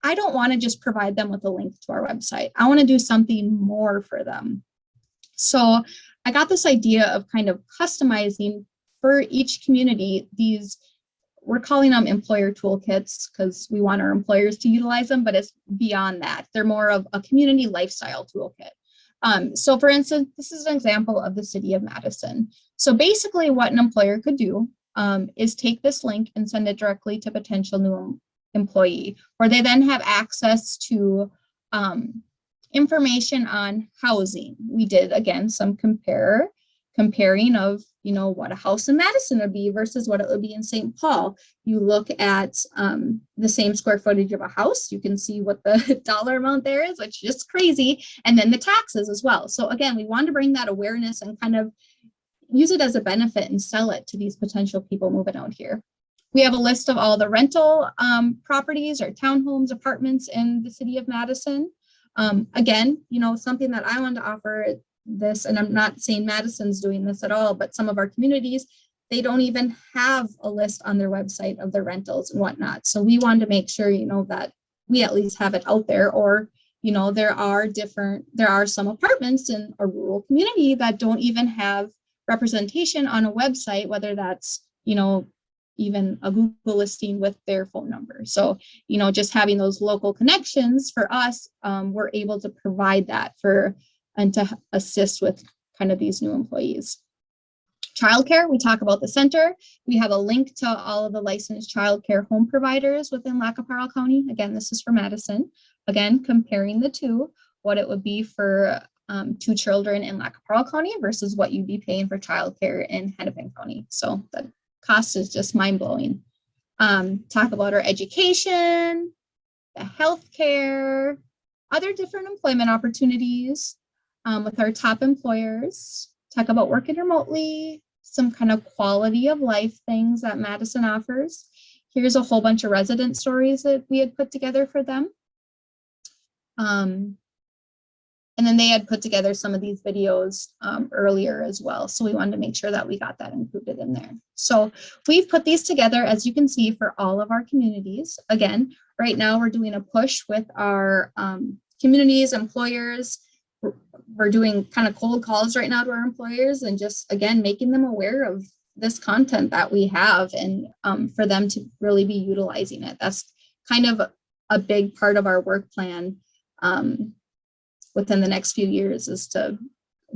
I don't want to just provide them with a link to our website. I want to do something more for them. So I got this idea of kind of customizing for each community these, we're calling them employer toolkits because we want our employers to utilize them, but it's beyond that. They're more of a community lifestyle toolkit. So for instance, this is an example of the city of Madison. So basically what an employer could do is take this link and send it directly to potential new employee, where they then have access to information on housing. We did, again, some comparing of, you know, what a house in Madison would be versus what it would be in St. Paul. You look at the same square footage of a house, you can see what the dollar amount there is, which is just crazy. And then the taxes as well. So again, we wanted to bring that awareness and kind of use it as a benefit and sell it to these potential people moving out here. We have a list of all the rental properties or townhomes, apartments in the city of Madison. Again, you know, something that I wanted to offer this, and I'm not saying Madison's doing this at all, but some of our communities, they don't even have a list on their website of their rentals and whatnot. So we wanted to make sure, you know, that we at least have it out there. Or, you know, there are some apartments in a rural community that don't even have representation on a website, whether that's, you know, even a Google listing with their phone number. So, you know, just having those local connections for us, we're able to provide that and to assist with kind of these new employees. Childcare, we talk about the center. We have a link to all of the licensed childcare home providers within Lackaparra County. Again, this is for Madison. Again, comparing the two, what it would be for 2 children in Lackaparra County versus what you'd be paying for childcare in Hennepin County. So the cost is just mind-blowing. Talk about our education, the healthcare, other different employment opportunities with our top employers. Talk about working remotely, some kind of quality of life things that Madison offers. Here's a whole bunch of resident stories that we had put together for them. And then they had put together some of these videos earlier as well. So we wanted to make sure that we got that included in there. So we've put these together, as you can see, for all of our communities. Again, right now we're doing a push with our communities, employers. We're doing kind of cold calls right now to our employers and just, again, making them aware of this content that we have and for them to really be utilizing it. That's kind of a big part of our work plan within the next few years, is to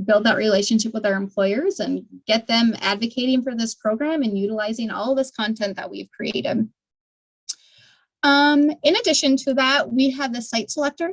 build that relationship with our employers and get them advocating for this program and utilizing all of this content that we've created. In addition to that, we have the site selector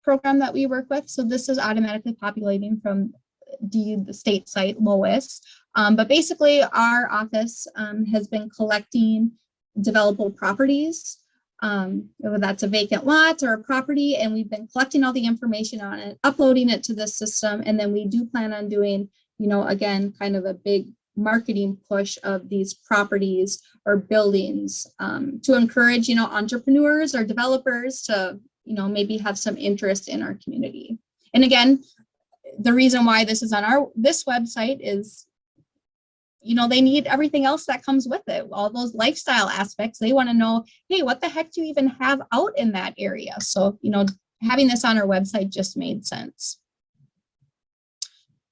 program that we work with. So this is automatically populating from the state site, LOIS. But basically our office has been collecting developable properties, whether that's a vacant lot or a property, and we've been collecting all the information on it, uploading it to the system, and then we do plan on doing, you know, again, kind of a big marketing push of these properties or buildings to encourage, you know, entrepreneurs or developers to, you know, maybe have some interest in our community. And again, the reason why this is on this website is, you know, they need everything else that comes with it, all those lifestyle aspects. They want to know, hey, what the heck do you even have out in that area? So, you know, having this on our website just made sense.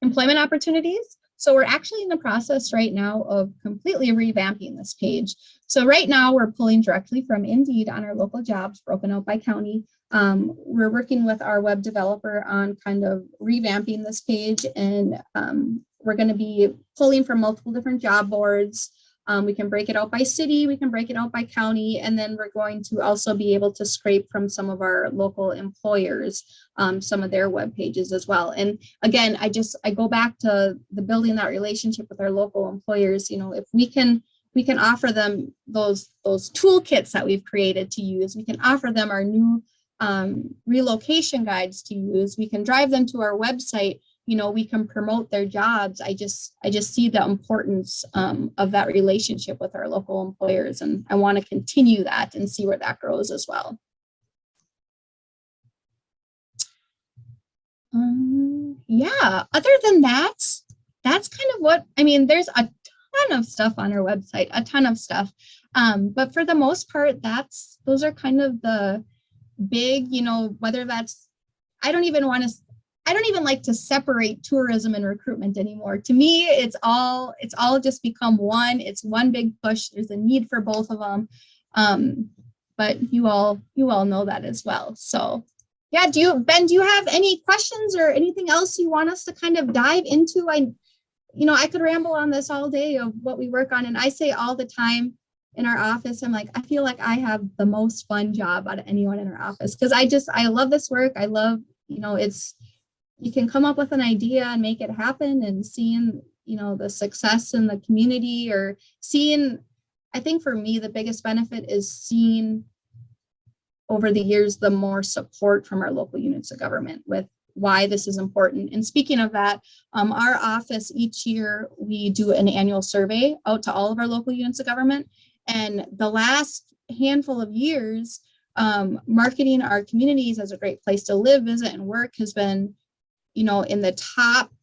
Employment opportunities. So we're actually in the process right now of completely revamping this page. So right now we're pulling directly from Indeed on our local jobs broken out by county. We're working with our web developer on kind of revamping this page, and we're going to be pulling from multiple different job boards. We can break it out by city, we can break it out by county, and then we're going to also be able to scrape from some of our local employers, some of their web pages as well. And again, I go back to the building that relationship with our local employers. You know, if we can offer them those toolkits that we've created to use, we can offer them our new relocation guides to use, we can drive them to our website, you know, we can promote their jobs. I just see the importance of that relationship with our local employers, and I want to continue that and see where that grows as well. Yeah, other than that, that's kind of what, I mean, there's a ton of stuff on our website, a ton of stuff. But for the most part, those are kind of the big, you know, whether that's, I don't even like to separate tourism and recruitment anymore. To me, it's all just become one. It's one big push. There's a need for both of them. But you all know that as well. So yeah, Ben, do you have any questions or anything else you want us to kind of dive into? I could ramble on this all day of what we work on. And I say all the time in our office, I'm like, I feel like I have the most fun job out of anyone in our office, because I love this work. I love, you know, you can come up with an idea and make it happen, and seeing, you know, the success in the community, or seeing, I think for me, the biggest benefit is seeing over the years, the more support from our local units of government with why this is important. And speaking of that, our office, each year, we do an annual survey out to all of our local units of government. And the last handful of years, marketing our communities as a great place to live, visit, and work has been, you know, in the top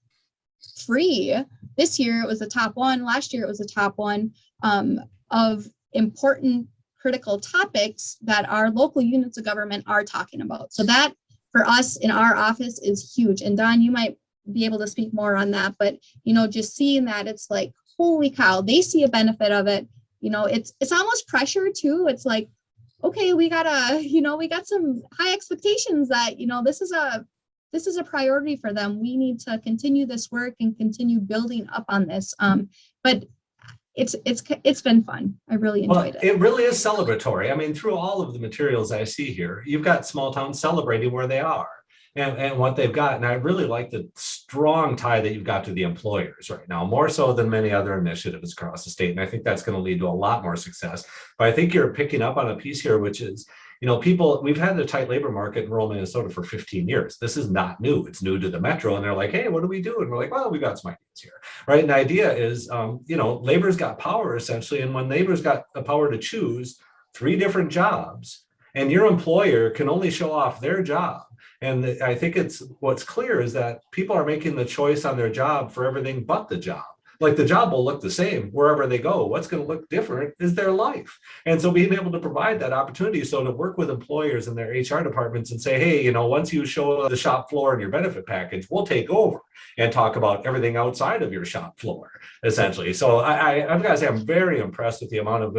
3. This year it was the top 1. Last year it was the top 1 of important critical topics that our local units of government are talking about. So that for us in our office is huge. And Don, you might be able to speak more on that, but, you know, just seeing that, it's like, holy cow, they see a benefit of it. You know, it's almost pressure too. It's like, okay, we got some high expectations that, you know, this is a this is a priority for them. We need to continue this work and continue building up on this. But it's been fun. I really enjoyed it. It really is celebratory. I mean, through all of the materials I see here, you've got small towns celebrating where they are and what they've got. And I really like the strong tie that you've got to the employers right now, more so than many other initiatives across the state. And I think that's going to lead to a lot more success. But I think you're picking up on a piece here, which is, people, we've had a tight labor market in rural Minnesota for 15 years. This is not new. It's new to the metro. And they're like, hey, what do we do? And we're like, well, we got some ideas here, right? And the idea is, labor's got power essentially. And when labor's got the power to choose 3 different jobs, and your employer can only show off their job. And I think what's clear is that people are making the choice on their job for everything but the job. Like the job will look the same wherever they go. What's going to look different is their life. And so being able to provide that opportunity, so to work with employers and their HR departments and say, hey, once you show the shop floor and your benefit package, we'll take over and talk about everything outside of your shop floor, essentially. So I've got to say, I'm very impressed with the amount of,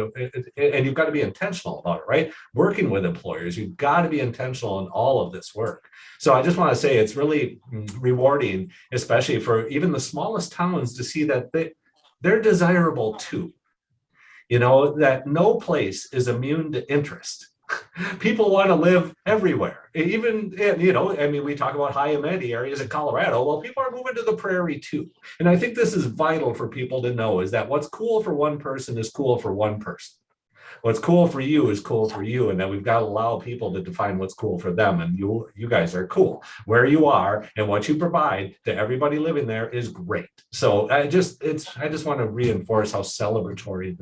and you've got to be intentional about it, right? Working with employers, you've got to be intentional in all of this work. So I just want to say it's really rewarding, especially for even the smallest towns, to see that they're desirable too. That no place is immune to interest. People want to live everywhere. Even, we talk about high amenity areas in Colorado. Well, people are moving to the prairie too. And I think this is vital for people to know, is that what's cool for one person is cool for one person. What's cool for you is cool for you, and that we've got to allow people to define what's cool for them. And you guys are cool where you are, and what you provide to everybody living there is great. So I just want to reinforce how celebratory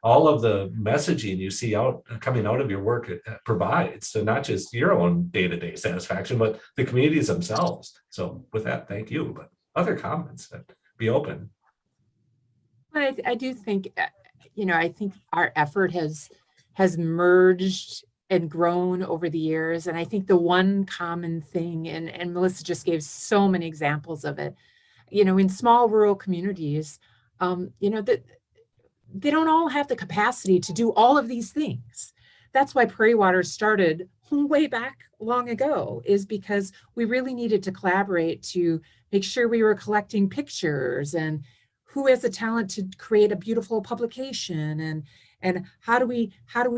all of the messaging you see coming out of your work provides to not just your own day-to-day satisfaction, but the communities themselves. So with that, thank you. But other comments, be open. I do think. I think our effort has merged and grown over the years. And I think the one common thing, and Melissa just gave so many examples of it, in small rural communities, that they don't all have the capacity to do all of these things. That's why Prairie Waters started way back long ago, is because we really needed to collaborate to make sure we were collecting pictures and who has the talent to create a beautiful publication, and how do we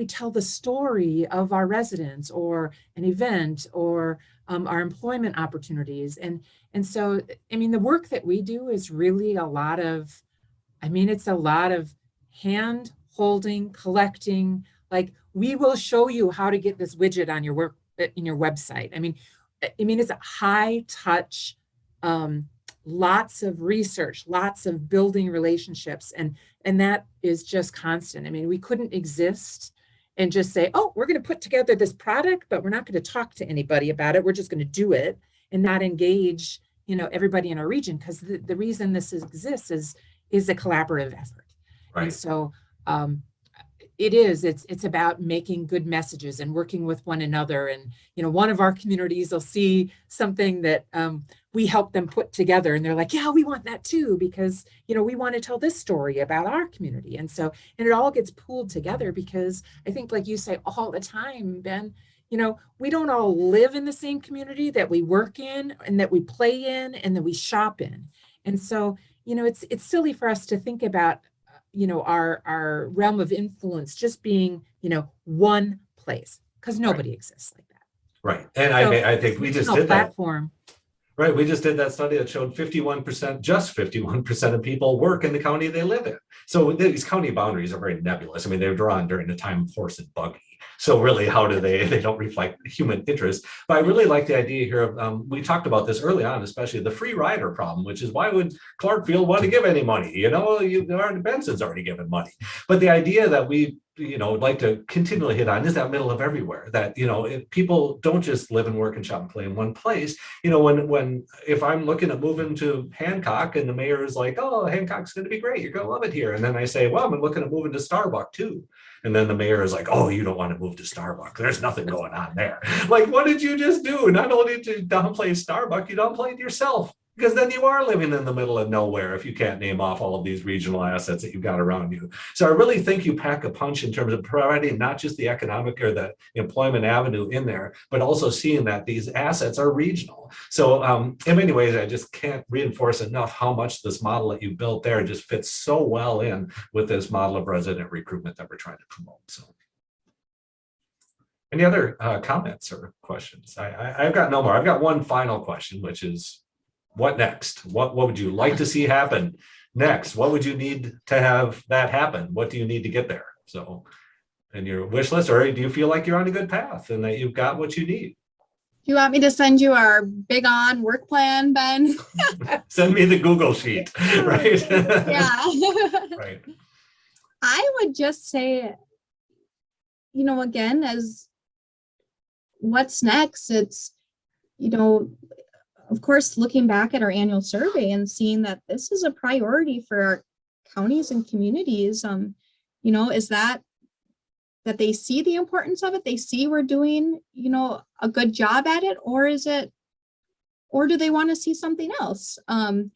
tell the story of our residents or an event or our employment opportunities. And so, the work that we do is really it's a lot of hand holding, collecting. Like, we will show you how to get this widget on your work in your website. It's a high touch, lots of research, lots of building relationships, and that is just constant. We couldn't exist and just say, oh, we're going to put together this product, but we're not going to talk to anybody about it. We're just going to do it and not engage, everybody in our region, because the reason this exists is a collaborative effort. Right. And so it's about making good messages and working with one another. And, one of our communities will see something that we help them put together, and they're like, yeah, we want that too, because, we want to tell this story about our community. And it all gets pooled together, because I think, like you say all the time, Ben, we don't all live in the same community that we work in and that we play in and that we shop in. And so, it's silly for us to think about our realm of influence just being, one place, because nobody exists like that. Right. And so I think we just did platform. Right. We just did that study that showed 51% of people work in the county they live in. So these county boundaries are very nebulous. They're drawn during the time of horse and buggy. So really, how do they don't reflect human interest? But I really like the idea here of, we talked about this early on, especially the free rider problem, which is, why would Clarkfield want to give any money? Benson's already given money. But the idea that we like to continually hit on is that middle of everywhere, that, if people don't just live and work and shop and play in one place. If I'm looking at moving to Hancock and the mayor is like, oh, Hancock's going to be great, you're going to love it here. And then I say, well, I'm looking at moving to Starbuck too. And then the mayor is like, oh, you don't want to move to Starbuck. There's nothing going on there. Like, what did you just do? Not only did you downplay Starbuck, you downplayed yourself Because then you are living in the middle of nowhere if you can't name off all of these regional assets that you've got around you. So I really think you pack a punch in terms of providing not just the economic or the employment avenue in there, but also seeing that these assets are regional. So in many ways, I just can't reinforce enough how much this model that you built there just fits so well in with this model of resident recruitment that we're trying to promote. So. Any other comments or questions? I've got no more. I've got one final question, which is, what next? What would you like to see happen next? What would you need to have that happen? What do you need to get there? So, in your wish list, or do you feel like you're on a good path and that you've got what you need? Do you want me to send you our big on work plan, Ben? Send me the Google sheet, right? Yeah. Right. I would just say, again, as what's next, it's, of course, looking back at our annual survey and seeing that this is a priority for our counties and communities, is that they see the importance of it, they see we're doing, a good job at it, or do they want to see something else? And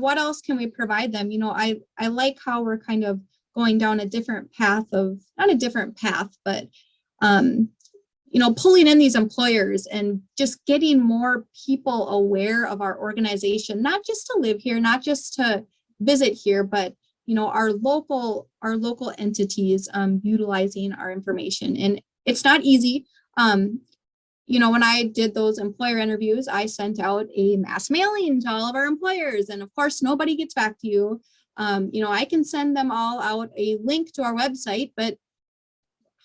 what else can we provide them? I like how we're kind of going down a different path not a different path, but pulling in these employers and just getting more people aware of our organization, not just to live here, not just to visit here, but our local entities utilizing our information. And it's not easy. When I did those employer interviews, I sent out a mass mailing to all of our employers, and of course nobody gets back to you. I can send them all out a link to our website, but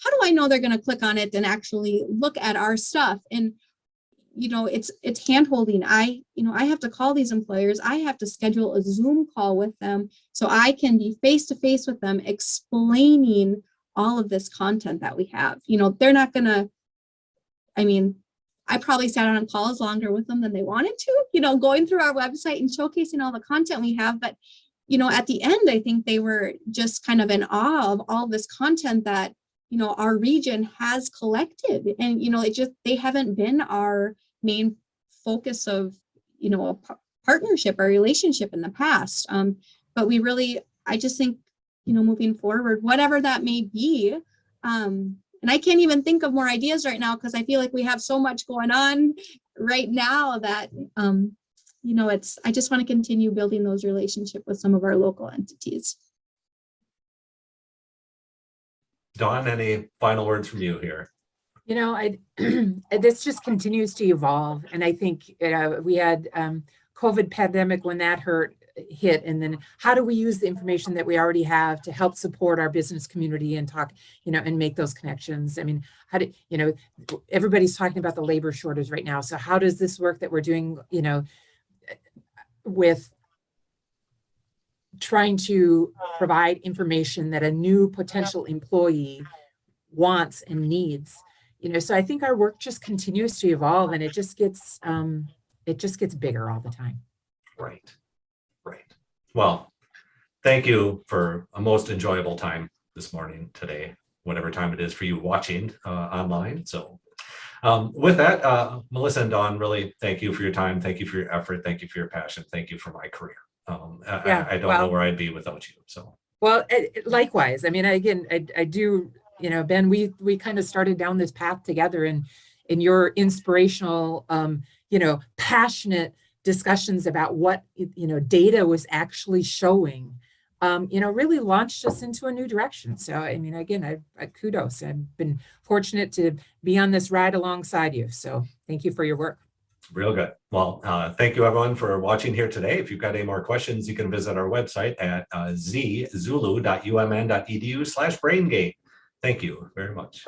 how do I know they're going to click on it and actually look at our stuff? And, it's hand-holding. I have to call these employers. I have to schedule a Zoom call with them so I can be face-to-face with them explaining all of this content that we have. They're not going to, I probably sat on calls longer with them than they wanted to, going through our website and showcasing all the content we have. But, at the end, I think they were just kind of in awe of all this content that our region has collected. And, they haven't been our main focus of, a partnership or relationship in the past. But I just think, moving forward, whatever that may be, and I can't even think of more ideas right now because I feel like we have so much going on right now that, I just want to continue building those relationships with some of our local entities. Dawn, any final words from you here? This just continues to evolve. And I think we had COVID pandemic when that hit. And then how do we use the information that we already have to help support our business community and talk, and make those connections? Everybody's talking about the labor shortage right now. So how does this work that we're doing, with trying to provide information that a new potential employee wants and needs, so I think our work just continues to evolve, and it just gets bigger all the time. Right. Well, thank you for a most enjoyable time this morning, today, whatever time it is for you watching online. So with that, Melissa and Dawn, really thank you for your time. Thank you for your effort. Thank you for your passion. Thank you for my career. I don't know where I'd be without you. So, well, likewise. Again, I do, Ben, we kind of started down this path together, and in your inspirational, passionate discussions about what, data was actually showing, really launched us into a new direction. So, again, I kudos. I've been fortunate to be on this ride alongside you. So thank you for your work. Real good. Well, thank you everyone for watching here today. If you've got any more questions, you can visit our website at zulu.umn.edu/braingate. Thank you very much.